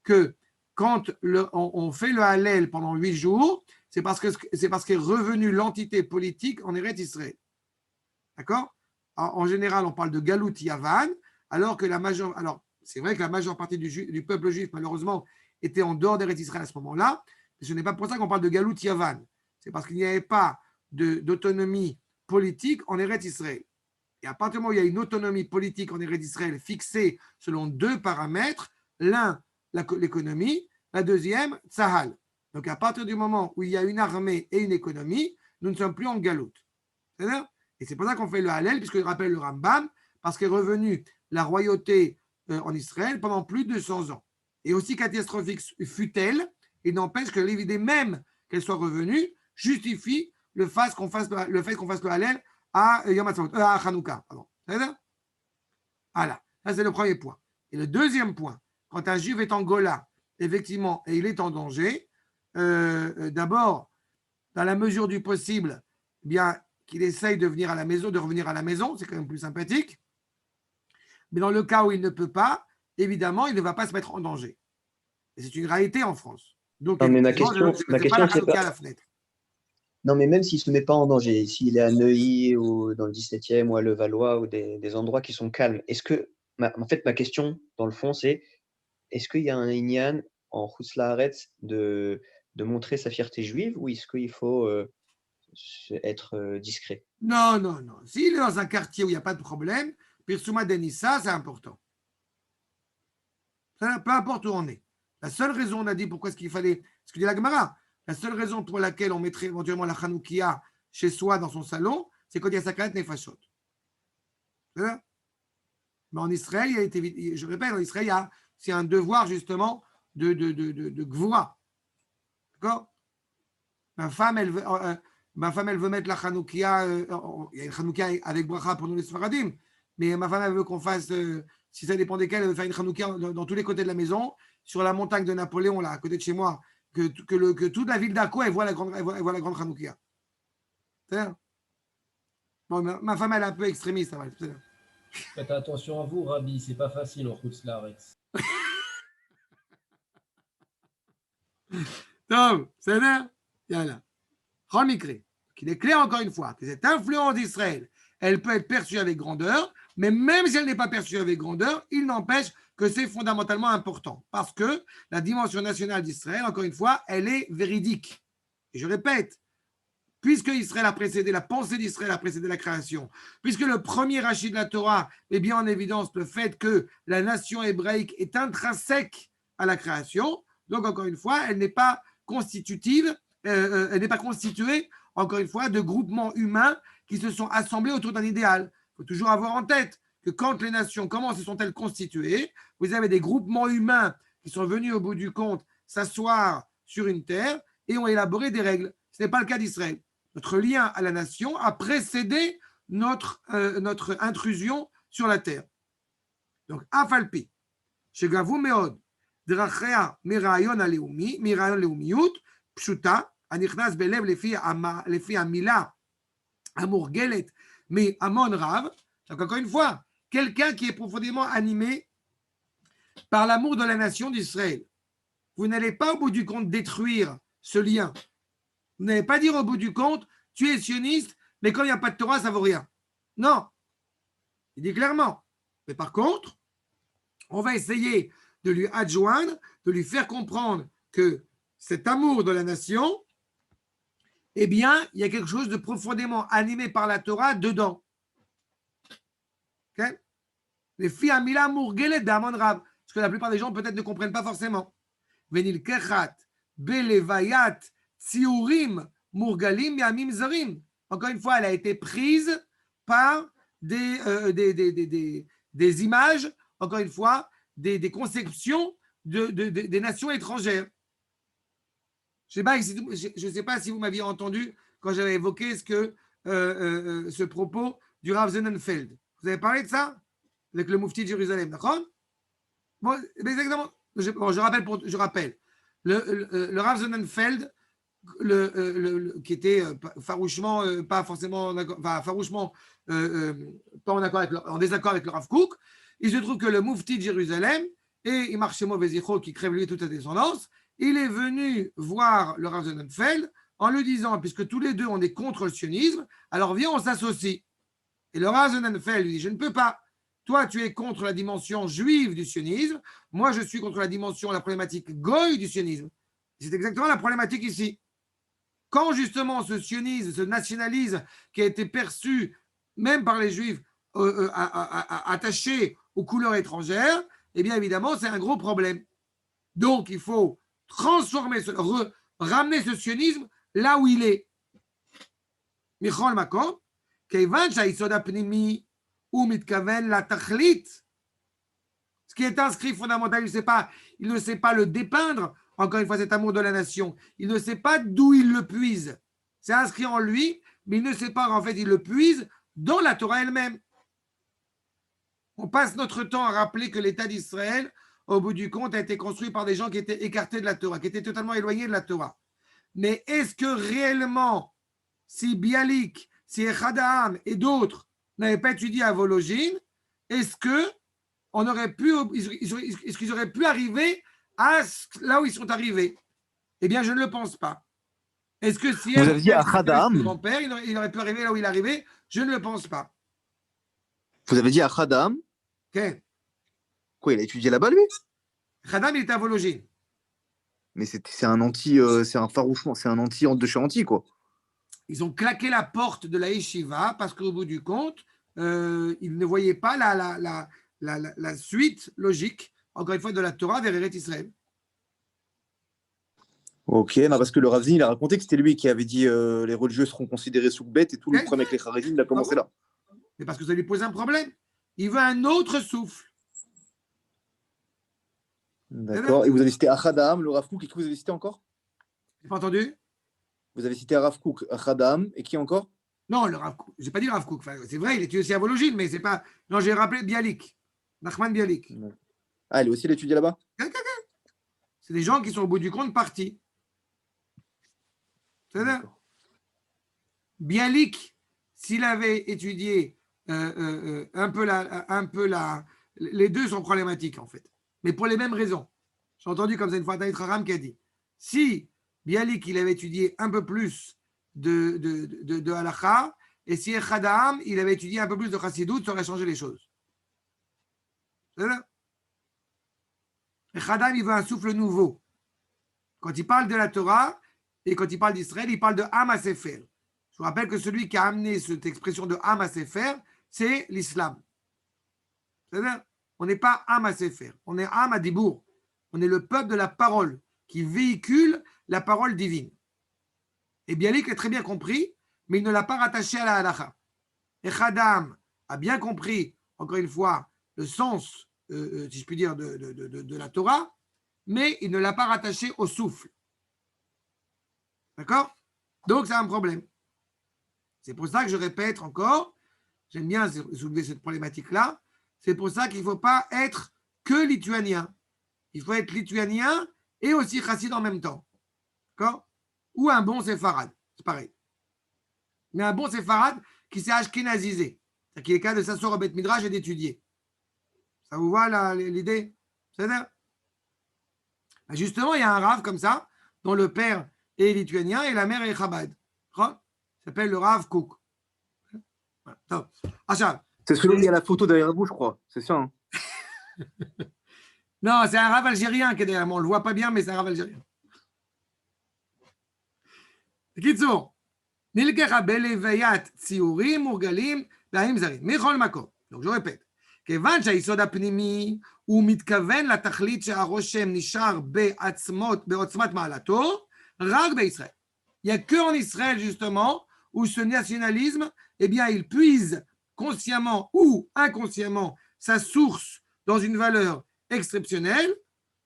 que quand on fait le Hallel pendant 8 jours, c'est parce qu'est revenue l'entité politique en Eretz Israël. D'accord? En général, on parle de Galout Yavan, alors c'est vrai que la majeure partie du peuple juif, malheureusement, était en dehors d'Eretz Israël à ce moment-là, mais ce n'est pas pour ça qu'on parle de Galout Yavan. C'est parce qu'il n'y avait pas d'autonomie politique en Eretz Israël. Et à partir du moment où il y a une autonomie politique en Eretz Israël fixée selon 2 paramètres, l'un, l'économie, la deuxième, Tzahal. Donc, à partir du moment où il y a une armée et une économie, nous ne sommes plus en galoute. C'est-à-dire? Et c'est pour ça qu'on fait le Hallel, puisque je rappelle le Rambam, parce qu'est revenue la royauté en Israël pendant plus de 200 ans. Et aussi catastrophique fut-elle, il n'empêche que l'idée même qu'elle soit revenue justifie le fait qu'on fasse le Hallel à Yom HaTzavot, à Hanouka. C'est-à-dire? Voilà, ça c'est le premier point. Et le deuxième point, quand un juif est en Gola, effectivement, et il est en danger, d'abord, dans la mesure du possible, bien qu'il essaye de revenir à la maison, c'est quand même plus sympathique. Mais dans le cas où il ne peut pas, évidemment, il ne va pas se mettre en danger. Et c'est une réalité en France. Donc, non, mais ma question, c'est pas à la fenêtre. Non, mais même s'il ne se met pas en danger, s'il est à Neuilly ou dans le 17e ou à Levallois ou des endroits qui sont calmes, est-ce que, en fait, ma question, dans le fond, c'est est-ce qu'il y a un Inyan en Chutz La'aretz de montrer sa fierté juive ou est-ce qu'il faut être discret? Non. S'il est dans un quartier où il n'y a pas de problème, Pirsuma Denissa, c'est important. Peu importe où on est. La seule raison, on a dit pourquoi est-ce qu'il fallait, ce que dit la Gemara, la seule raison pour laquelle on mettrait éventuellement la Hanoukia chez soi dans son salon, c'est quand il y a Sakanat Nefashot. Mais en Israël, je répète, en Israël, c'est un devoir justement de Gvura. D'accord? Ma femme, elle veut mettre la Hanoukia, il y a une Hanoukia avec bracha pour nous les Sfaradim, mais ma femme, elle veut qu'on fasse, si ça dépend desquels, elle veut faire une Hanoukia dans tous les côtés de la maison, sur la montagne de Napoléon, là, à côté de chez moi, que toute la ville d'Akko, elle voit la grande Hanoukia. C'est-à-dire? Bon, ma femme, elle est un peu extrémiste. Faites attention à vous, Rabbi, c'est pas facile en Khoutzlaretz. טוב, בסדר? יאללה. בכל מקרה, qu'il est clair encore une fois que cette influence d'Israël, elle peut être perçue avec grandeur, mais même si elle n'est pas perçue avec grandeur, il n'empêche que c'est fondamentalement important. Parce que la dimension nationale d'Israël, encore une fois, elle est véridique. Et je répète, puisque Israël a précédé, la pensée d'Israël a précédé la création, puisque le premier rachis de la Torah met bien en évidence le fait que la nation hébraïque est intrinsèque à la création, donc encore une fois, elle n'est pas constitutive, elle n'est pas constituée, encore une fois, de groupements humains qui se sont assemblés autour d'un idéal. Il faut toujours avoir en tête que quand les nations, comment se sont-elles constituées? Vous avez des groupements humains qui sont venus au bout du compte s'asseoir sur une terre et ont élaboré des règles. Ce n'est pas le cas d'Israël. Notre lien à la nation a précédé notre intrusion sur la terre. Donc, Afalpi, Shegavu Meod, Drachea Mirayon Leumiyut, Pshuta, Anichnas Belev Lefi Amila, Amurgelet, mais Amon Rav. Donc, encore une fois, quelqu'un qui est profondément animé par l'amour de la nation d'Israël. Vous n'allez pas au bout du compte détruire ce lien. Vous n'allez pas dire au bout du compte, tu es sioniste, mais quand il n'y a pas de Torah, ça ne vaut rien. Non. Il dit clairement. Mais par contre, on va essayer de lui adjoindre, de lui faire comprendre que cet amour de la nation, eh bien, il y a quelque chose de profondément animé par la Torah dedans. Okay? Les filles Amila Mourgelet d'Amon Rav. Ce que la plupart des gens peut-être ne comprennent pas forcément. Venil Kechat, Belevayat, Tsiurim, Mourgalim, Yamim Zarim. Encore une fois, elle a été prise par des images, encore une fois, des conceptions des nations étrangères. Je ne sais pas si vous m'aviez entendu quand j'avais évoqué ce propos du Rav Sonnenfeld. Vous avez parlé de ça avec le Moufti de Jérusalem, d'accord? Bon, exactement. Je rappelle. Le Rav Sonnenfeld, qui était farouchement, pas forcément, farouchement pas en désaccord avec le Rav Kook, il se trouve que le Moufti de Jérusalem et Imar Shemo Vezicho, qui crève lui toute sa descendance, il est venu voir le Rav Sonnenfeld en lui disant, puisque tous les deux on est contre le sionisme, alors viens, on s'associe. Et le Rav Sonnenfeld lui dit, je ne peux pas. Toi, tu es contre la dimension juive du sionisme. Moi, je suis contre la problématique goy du sionisme. C'est exactement la problématique ici. Quand justement ce sionisme, ce nationalisme qui a été perçu même par les juifs attaché aux couleurs étrangères, eh bien évidemment, c'est un gros problème. Donc, il faut ramener ce sionisme là où il est. Michol Makom, Keivan Shaïsod Apnimi, ou Mitkaven la Tachlit. Ce qui est inscrit fondamentalement, il ne sait pas le dépeindre, encore une fois, cet amour de la nation. Il ne sait pas d'où il le puise. C'est inscrit en lui, mais il ne sait pas, en fait, il le puise dans la Torah elle-même. On passe notre temps à rappeler que l'État d'Israël, au bout du compte, a été construit par des gens qui étaient écartés de la Torah, qui étaient totalement éloignés de la Torah. Mais est-ce que réellement, si Bialik, si Echad et d'autres n'avaient pas étudié à Vologine, est-ce qu'ils auraient pu arriver à là où ils sont arrivés? Eh bien, je ne le pense pas. Est-ce que si vous avez dit à Khadam, grand-père, il aurait pu arriver là où il est arrivé? Je ne le pense pas. Vous avez dit à Khadam. Okay. Quoi, il a étudié là-bas, lui? Khadam, il était à Vologine. Mais c'est un anti, c'est un farouchement, c'est un anti de chez anti, quoi. Ils ont claqué la porte de la yeshiva parce qu'au bout du compte, ils ne voyaient pas la suite logique, encore une fois, de la Torah vers Eretz Israël. Ok, non, parce que le Ravzin, il a raconté que c'était lui qui avait dit les religieux seront considérés sous bêtes et tout le problème avec les Haredim, il a commencé là. Mais parce que ça lui pose un problème. Il veut un autre souffle. D'accord. Et vous avez cité Achadam, le Rav Kook, et qui vous avez cité encore? J'ai pas entendu? Vous avez cité Rav Kook, Achadam, et qui encore? Non, le Rav Kook. J'ai pas dit Rav Kook. Enfin, c'est vrai, il est aussi à Vologine, mais c'est pas. Non, j'ai rappelé Bialik. Nachman Bialik. Ah, il est aussi étudié là-bas? C'est des gens qui sont au bout du compte partis. C'est ça? Bialik, s'il avait étudié les deux sont problématiques en fait, mais pour les mêmes raisons. J'ai entendu comme ça une fois Taït Haram qui a dit si Bialik il avait étudié un peu plus de halakha, et si Echadam il avait étudié un peu plus de Chassidut, ça aurait changé les choses. C'est ça? Echadam il veut un souffle nouveau. Quand il parle de la Torah et quand il parle d'Israël, il parle de Am HaSefer. Je vous rappelle que celui qui a amené cette expression de Am HaSefer, c'est l'islam. C'est-à-dire, on n'est pas Am HaSefer, on est Am HaDibour. On est le peuple de la parole qui véhicule la parole divine. Et Bialik a très bien compris, mais il ne l'a pas rattaché à la halakha. Et Khadam a bien compris, encore une fois, le sens, si je puis dire, de la Torah, mais il ne l'a pas rattaché au souffle. D'accord? Donc, c'est un problème. C'est pour ça que je répète encore, j'aime bien soulever cette problématique-là, c'est pour ça qu'il ne faut pas être que lituanien. Il faut être lituanien et aussi chassid en même temps. D'accord? Ou un bon séfarade. C'est pareil. Mais un bon séfarade qui s'est ashkénazisé. C'est-à-dire qu'il est capable de s'asseoir au Beth Midrash et d'étudier. Ça vous voit l'idée? C'est-à-dire? Justement, il y a un Rav comme ça, dont le père est lituanien et la mère est Chabad. Il s'appelle le Rav Kook. Voilà. C'est celui qui a la photo derrière vous, je crois. C'est ça. Hein. Non, c'est un Rav algérien qui est derrière moi. On ne le voit pas bien, mais c'est un Rav algérien. Kitsour. נלקחה בלוויית ציורים מורגלים להם זרים, מכל מקום. donc je répète, כיוון שהיסוד הפנימי הוא מתכוון לתכלית שהרושם נשאר בעוצמת מעלתו, רק בישראל. Il n'y a que en Israël, justement, où ce nationalisme, eh bien, il puise consciemment ou inconsciemment sa source dans une valeur exceptionnelle,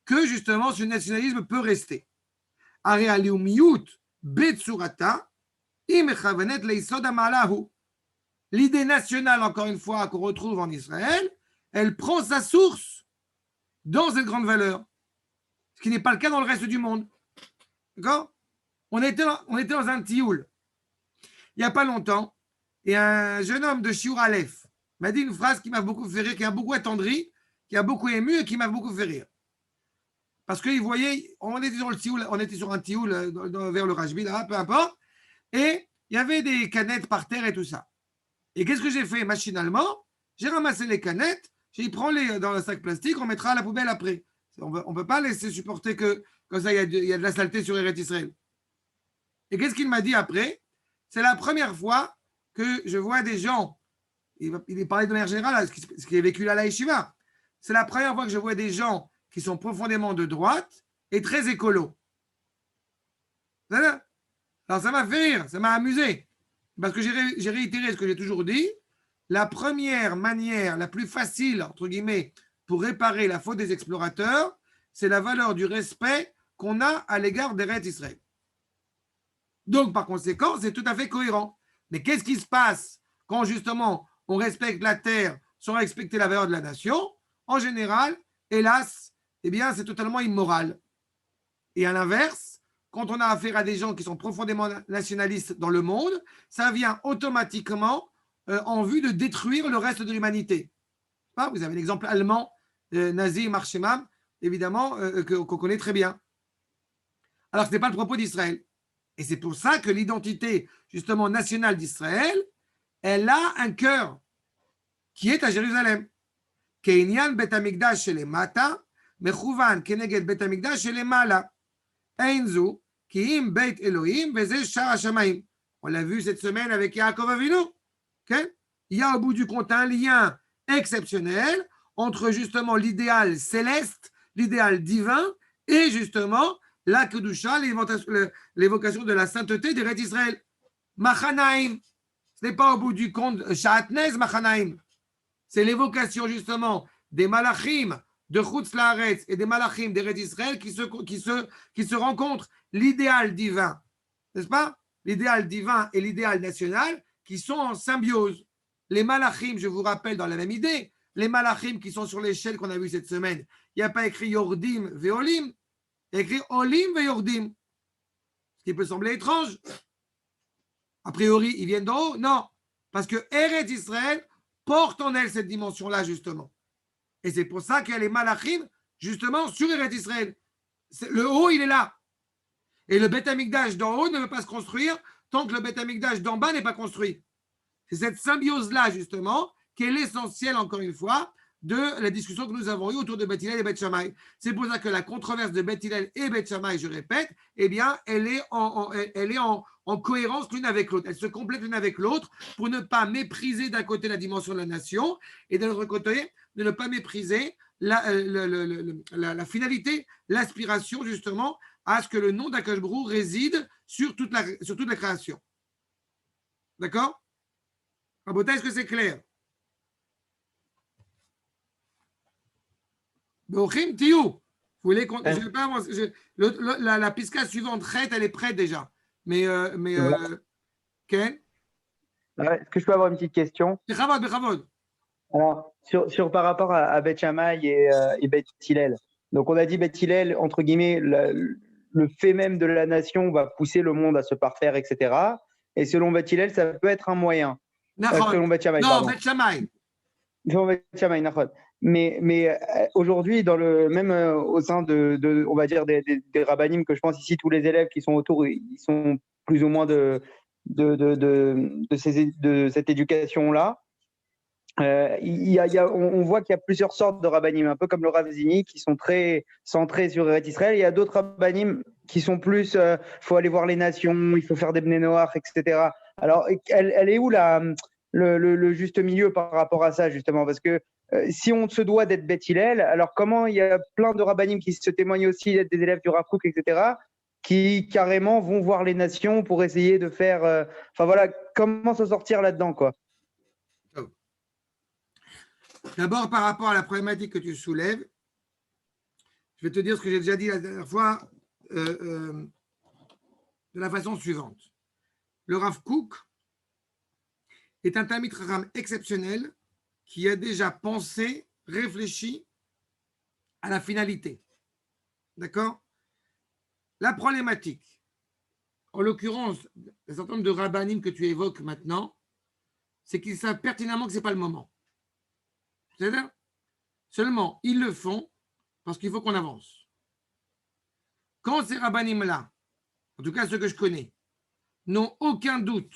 que justement ce nationalisme peut rester. הרי הלאומיות בצורתה, l'idée nationale, encore une fois, qu'on retrouve en Israël, elle prend sa source dans cette grande valeur, ce qui n'est pas le cas dans le reste du monde. D'accord? On était dans un tioul il n'y a pas longtemps, et un jeune homme de Shiur Aleph m'a dit une phrase qui m'a beaucoup fait rire, qui a beaucoup attendri, qui a beaucoup ému et qui m'a beaucoup fait rire. Parce qu'il voyait, on était sur le tioul, on était sur un tioul vers le Rajbi, là, peu importe. Et il y avait des canettes par terre et tout ça. Et qu'est-ce que j'ai fait machinalement? J'ai ramassé les canettes, j'ai dit prends-les dans le sac plastique, on mettra à la poubelle après. On ne peut pas laisser supporter que comme ça il y a de la saleté sur Eretz Israël. Et qu'est-ce qu'il m'a dit après? C'est la première fois que je vois des gens, il parlait de manière générale, ce qui est vécu à la Yeshiva. C'est la première fois que je vois des gens qui sont profondément de droite et très écolos. Vous savez? Alors, ça m'a fait rire, ça m'a amusé. Parce que j'ai réitéré ce que j'ai toujours dit. La première manière, la plus facile, entre guillemets, pour réparer la faute des explorateurs, c'est la valeur du respect qu'on a à l'égard d'Eretz Israël. Donc, par conséquent, c'est tout à fait cohérent. Mais qu'est-ce qui se passe quand, justement, on respecte la terre sans respecter la valeur de la nation? En général, hélas, eh bien, c'est totalement immoral. Et à l'inverse, quand on a affaire à des gens qui sont profondément nationalistes dans le monde, ça vient automatiquement en vue de détruire le reste de l'humanité. Vous avez l'exemple allemand, nazi, Marchemam, évidemment, qu'on connaît très bien. Alors, ce n'est pas le propos d'Israël. Et c'est pour ça que l'identité, justement, nationale d'Israël, elle a un cœur qui est à Jérusalem. Ke'inyan bet hamikdash shelemata, mechouvan keneged bet hamikdash shelemala. Einzu, Kiim Beit Elohim, Vezeh Shar HaShamayim. On l'a vu cette semaine avec Yaakov Avinu. Okay? Il y a au bout du compte un lien exceptionnel entre justement l'idéal céleste, l'idéal divin et justement la Kedusha, l'évocation de la sainteté d'Eretz Israël. Machanaim, ce n'est pas au bout du compte Sha'atnez Machanaim. C'est l'évocation justement des malachim de Chutz Laaretz et des malachim d'Eretz Israël qui se rencontrent. L'idéal divin, n'est-ce pas? L'idéal divin et l'idéal national qui sont en symbiose. Les malachim, je vous rappelle dans la même idée, les malachim qui sont sur l'échelle qu'on a vue cette semaine, il n'y a pas écrit Yordim ve'olim, il y a écrit Olim ve'yordim. Ce qui peut sembler étrange. A priori, ils viennent d'en haut? Non. Parce que Eretz Israël, porte en elle cette dimension-là, justement. Et c'est pour ça qu'il y a les malachim, justement, sur Eretz Israël. Le haut, il est là. Et le Beth Amikdash d'en haut ne veut pas se construire tant que le Beth Amikdash d'en bas n'est pas construit. C'est cette symbiose-là, justement, qui est l'essentiel, encore une fois, de la discussion que nous avons eue autour de Beth Hillel et Beth Shammai. C'est pour ça que la controverse de Beth Hillel et Beth Shammai, je répète, eh bien, elle est en cohérence l'une avec l'autre. Elle se complète l'une avec l'autre pour ne pas mépriser d'un côté la dimension de la nation et de l'autre côté, de ne pas mépriser la finalité, l'aspiration, justement, à ce que le nom d'Akadosh Baruch Hu réside sur toute la création. D'accord? Rabotai, est-ce que c'est clair? Bochim, Tiou. Vous voulez qu'on. Je vais pas avancer. La pisca suivante, Chet, elle est prête déjà. Mais Ken? Est-ce que je peux avoir une petite question? Bechavod. Alors, par rapport à Beth Shammai et Beth Hillel. Donc, on a dit Beth Hillel, entre guillemets, le fait même de la nation va pousser le monde à se parfaire, etc. Et selon Beth Hillel, ça peut être un moyen. Selon Beth Shammai. Non, Beth Shammai. Selon Beth Shammai, mais aujourd'hui, même au sein on va dire des rabbinim que je pense ici, tous les élèves qui sont autour, ils sont plus ou moins de cette éducation-là. On voit qu'il y a plusieurs sortes de rabbanim, un peu comme le Rav Zini, qui sont très centrés sur Eretz Israël. Il y a d'autres rabbanim qui sont plus faut aller voir les nations, il faut faire des bnei noach, etc. Alors, elle est où le juste milieu par rapport à ça, justement? Parce que si on se doit d'être Beth Hillel, alors comment il y a plein de rabbanim qui se témoignent aussi d'être des élèves du Rav Kook, etc., qui carrément vont voir les nations pour essayer de faire. Enfin voilà, comment se sortir là-dedans, quoi? D'abord, par rapport à la problématique que tu soulèves, je vais te dire ce que j'ai déjà dit la dernière fois de la façon suivante. Le Rav Kook est un Talmid Chacham exceptionnel qui a déjà pensé, réfléchi à la finalité. D'accord? La problématique, en l'occurrence, un certain nombre de rabbanim que tu évoques maintenant, c'est qu'ils savent pertinemment que ce n'est pas le moment. C'est-à-dire, seulement, ils le font parce qu'il faut qu'on avance. Quand ces rabbanim-là, en tout cas ceux que je connais, n'ont aucun doute,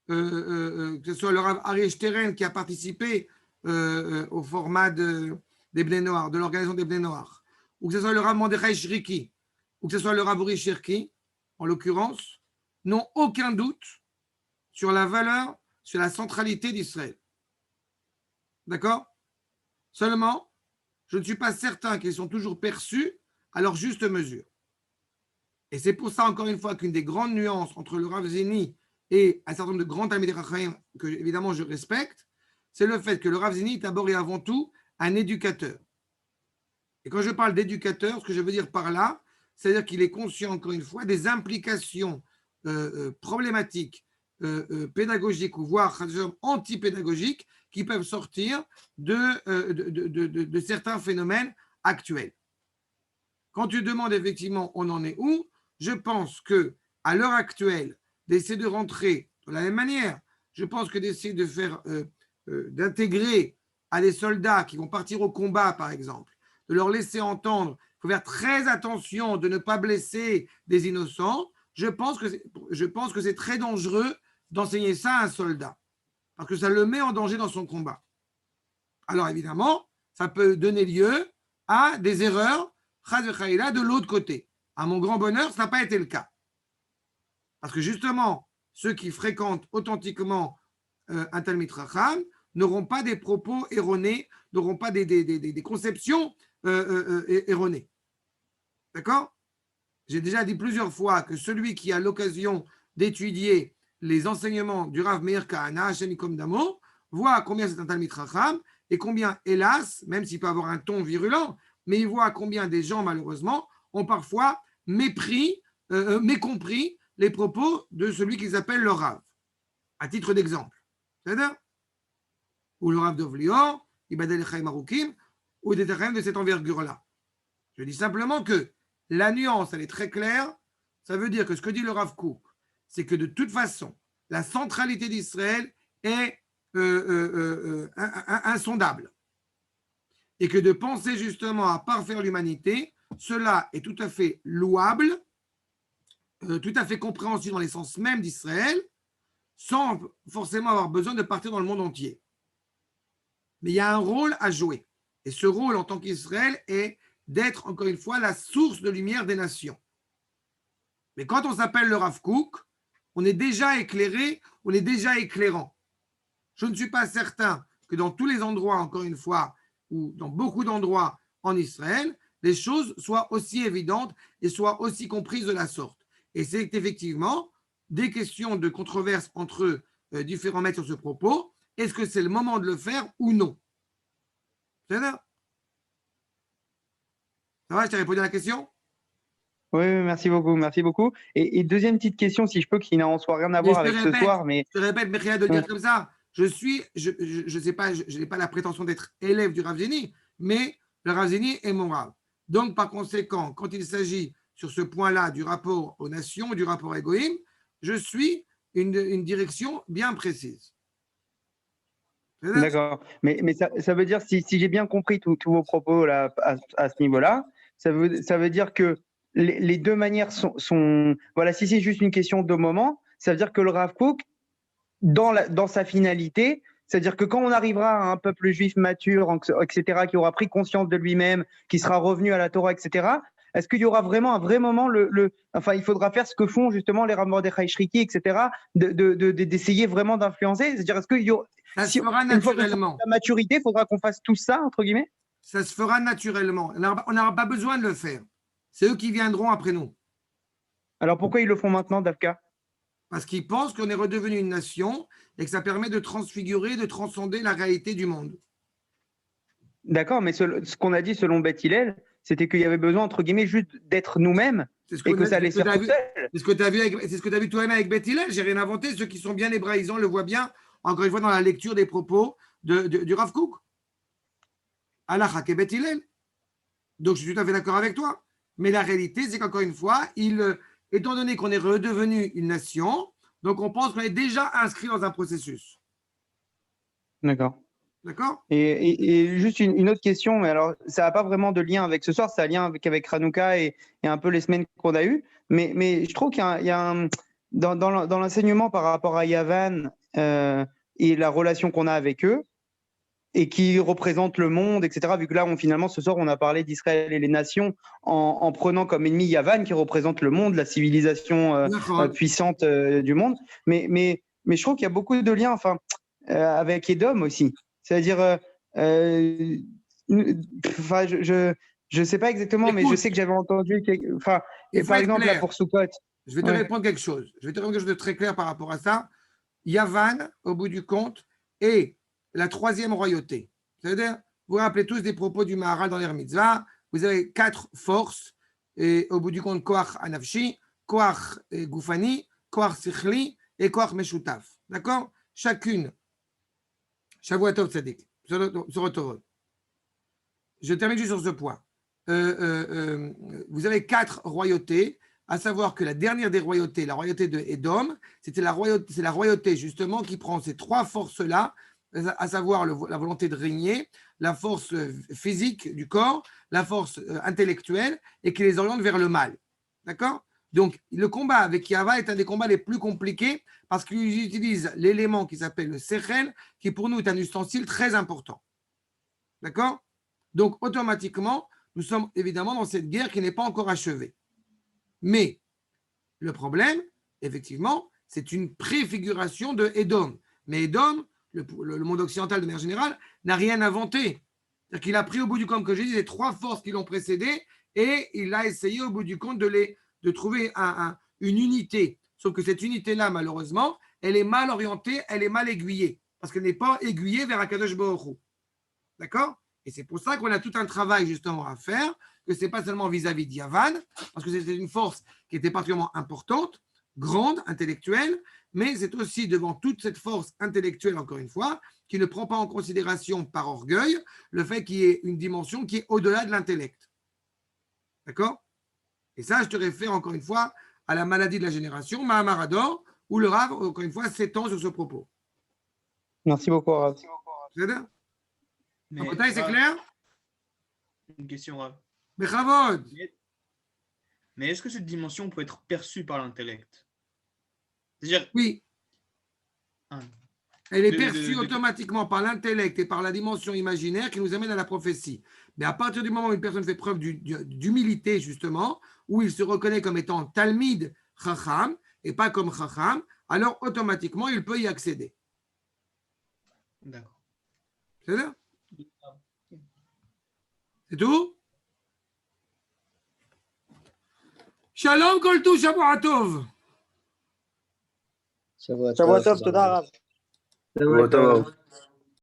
que ce soit le Rav Aryeh Steren qui a participé au format des Bnei Noach, de l'organisation des Bnei Noach, ou que ce soit le Rav Mordechai Shriki, ou que ce soit le Rav Uri Shirki, en l'occurrence, n'ont aucun doute sur la valeur, sur la centralité d'Israël. D'accord? Seulement, je ne suis pas certain qu'ils sont toujours perçus à leur juste mesure. Et c'est pour ça, encore une fois, qu'une des grandes nuances entre le Rav Zini et un certain nombre de grands Talmidei Chachamim, que évidemment je respecte, c'est le fait que le Rav Zini est d'abord et avant tout un éducateur. Et quand je parle d'éducateur, ce que je veux dire par là, c'est-à-dire qu'il est conscient, encore une fois, des implications problématiques, pédagogiques ou voire anti-pédagogiques qui peuvent sortir de certains phénomènes actuels. Quand tu demandes effectivement on en est où, je pense qu'à l'heure actuelle, d'essayer de rentrer de la même manière, je pense que d'essayer de faire, d'intégrer à des soldats qui vont partir au combat, par exemple, de leur laisser entendre, il faut faire très attention de ne pas blesser des innocents, je pense que c'est très dangereux d'enseigner ça à un soldat, parce que ça le met en danger dans son combat. Alors évidemment, ça peut donner lieu à des erreurs, de l'autre côté. À mon grand bonheur, ça n'a pas été le cas. Parce que justement, ceux qui fréquentent authentiquement un Talmid Chacham n'auront pas des propos erronés, n'auront pas des conceptions erronées. D'accord? J'ai déjà dit plusieurs fois que celui qui a l'occasion d'étudier les enseignements du Rav Meir Kahana, Hashem Yikom Damo, voit combien c'est un Talmid Chacham et combien, hélas, même s'il peut avoir un ton virulent, mais il voit combien des gens, malheureusement, ont parfois mécompris les propos de celui qu'ils appellent le Rav. À titre d'exemple. C'est-à-dire, ou le Rav d'Ovlior, Ibadel Chaim Arukim, ou des terrains de cette envergure-là. Je dis simplement que la nuance, elle est très claire. Ça veut dire que ce que dit le Rav Kook, c'est que de toute façon, la centralité d'Israël est insondable. Et que de penser justement à parfaire l'humanité, cela est tout à fait louable, tout à fait compréhensible dans l'essence même d'Israël, sans forcément avoir besoin de partir dans le monde entier. Mais il y a un rôle à jouer. Et ce rôle en tant qu'Israël est d'être, encore une fois, la source de lumière des nations. Mais quand on s'appelle le Rav Kook, on est déjà éclairé, on est déjà éclairant. Je ne suis pas certain que dans tous les endroits, encore une fois, ou dans beaucoup d'endroits en Israël, les choses soient aussi évidentes et soient aussi comprises de la sorte. Et c'est effectivement des questions de controverse entre différents maîtres sur ce propos. Est-ce que c'est le moment de le faire ou non? C'est ça? Ça va, je t'ai répondu à la question? Oui, merci beaucoup, merci beaucoup. Et deuxième petite question, si je peux, qui n'a en soi rien à voir avec ce soir, mais je te répète, mais rien de dire comme ça. Je sais pas, je n'ai pas la prétention d'être élève du Rav Zini, mais le Rav Zini est mon Rav. Donc, par conséquent, quand il s'agit sur ce point-là du rapport aux nations, du rapport à Egoïm, je suis une direction bien précise. D'accord. Mais ça veut dire, si j'ai bien compris tous vos propos là, à ce niveau-là, ça veut dire que les deux manières sont. Voilà, si c'est juste une question de moment, ça veut dire que le Rav Kook, dans sa finalité, c'est-à-dire que quand on arrivera à un peuple juif mature, etc., qui aura pris conscience de lui-même, qui sera revenu à la Torah, etc., est-ce qu'il y aura vraiment un vrai moment, enfin, il faudra faire ce que font justement les Rav Mordechai Shriki, etc., d'essayer vraiment d'influencer? C'est-à-dire, est-ce qu'il y aura. Ça se fera naturellement. La maturité, il faudra qu'on fasse tout ça, entre guillemets? Ça se fera naturellement. On n'aura pas besoin de le faire. C'est eux qui viendront après nous. Alors pourquoi ils le font maintenant, Davka? Parce qu'ils pensent qu'on est redevenu une nation et que ça permet de transfigurer, de transcender la réalité du monde. D'accord, mais ce qu'on a dit selon Beth Hillel, c'était qu'il y avait besoin, entre guillemets, juste d'être nous-mêmes et que ça allait se faire tout seul. C'est ce que tu as vu toi-même avec Beth Hillel. J'ai rien inventé. Ceux qui sont bien hébraïsants le voient bien, encore une fois, dans la lecture des propos du Rav Kook. Halakha et Beth Hillel. Donc, je suis tout à fait d'accord avec toi. Mais la réalité, c'est qu'encore une fois, étant donné qu'on est redevenu une nation, donc on pense qu'on est déjà inscrit dans un processus. D'accord. D'accord? Et juste une autre question, mais alors ça n'a pas vraiment de lien avec ce soir, ça a un lien avec Hanouka et un peu les semaines qu'on a eues. Mais je trouve qu'il y a dans l'enseignement par rapport à Yavan et la relation qu'on a avec eux, et qui représente le monde, etc. Vu que là, finalement, ce soir, on a parlé d'Israël et les nations en prenant comme ennemi Yavan, qui représente le monde, la civilisation puissante du monde. Mais je trouve qu'il y a beaucoup de liens avec Édom aussi. C'est-à-dire, je ne sais pas exactement, mais je sais que j'avais entendu, par exemple, là, pour Sukkot. Je vais te répondre quelque chose. Je vais te répondre quelque chose de très clair par rapport à ça. Yavan, au bout du compte, est la troisième royauté. C'est-à-dire, vous vous rappelez tous des propos du Maharal dans l'Er Mitzvah, vous avez 4 forces, et au bout du compte, Koach Anafshi, Koach Gufani, Koach Sichli et Koach Meshutaf. D'accord? Chacune. Shavuatov Tzadik. Je termine juste sur ce point. Vous avez 4 royautés, à savoir que la dernière des royautés, la royauté de Édom, c'est la royauté justement qui prend ces 3 forces-là, à savoir la volonté de régner, la force physique du corps, la force intellectuelle, et qui les oriente vers le mal. D'accord? Donc, le combat avec Yava est un des combats les plus compliqués parce qu'ils utilisent l'élément qui s'appelle le sechel, qui pour nous est un ustensile très important. D'accord? Donc, automatiquement, nous sommes évidemment dans cette guerre qui n'est pas encore achevée. Mais le problème, effectivement, c'est une préfiguration de Édom. Mais Édom, le monde occidental de manière générale, n'a rien inventé. C'est-à-dire qu'il a pris au bout du compte, que j'ai dit, les 3 forces qui l'ont précédé et il a essayé au bout du compte de trouver une unité. Sauf que cette unité-là, malheureusement, elle est mal orientée, elle est mal aiguillée. Parce qu'elle n'est pas aiguillée vers Akadosh Baruch Hu. D'accord? Et c'est pour ça qu'on a tout un travail justement à faire, que ce n'est pas seulement vis-à-vis d'Yavan, parce que c'était une force qui était particulièrement importante, grande, intellectuelle, mais c'est aussi devant toute cette force intellectuelle, encore une fois, qui ne prend pas en considération par orgueil le fait qu'il y ait une dimension qui est au-delà de l'intellect. D'accord? Et ça, je te réfère encore une fois à la maladie de la génération, Mahamarador, où le Rav, encore une fois, s'étend sur ce propos. Merci beaucoup, Rav. בסדר? Mais, רבותיי, c'est Rav, clair? une question, Rav. בכבוד. Mais est-ce que cette dimension peut être perçue par l'intellect? C'est-à-dire, Oui. Ah. Elle est De- perçue de- automatiquement par l'intellect et par la dimension imaginaire qui nous amène à la prophétie. Mais à partir du moment où une personne fait preuve d'humilité, justement, où il se reconnaît comme étant Talmid Chacham et pas comme Chacham, alors automatiquement, il peut y accéder. d'accord. C'est ça? C'est tout? Shalom Koltou, Shavua Tov. Ça va, Shavua Tov, תודה רב. Ça va,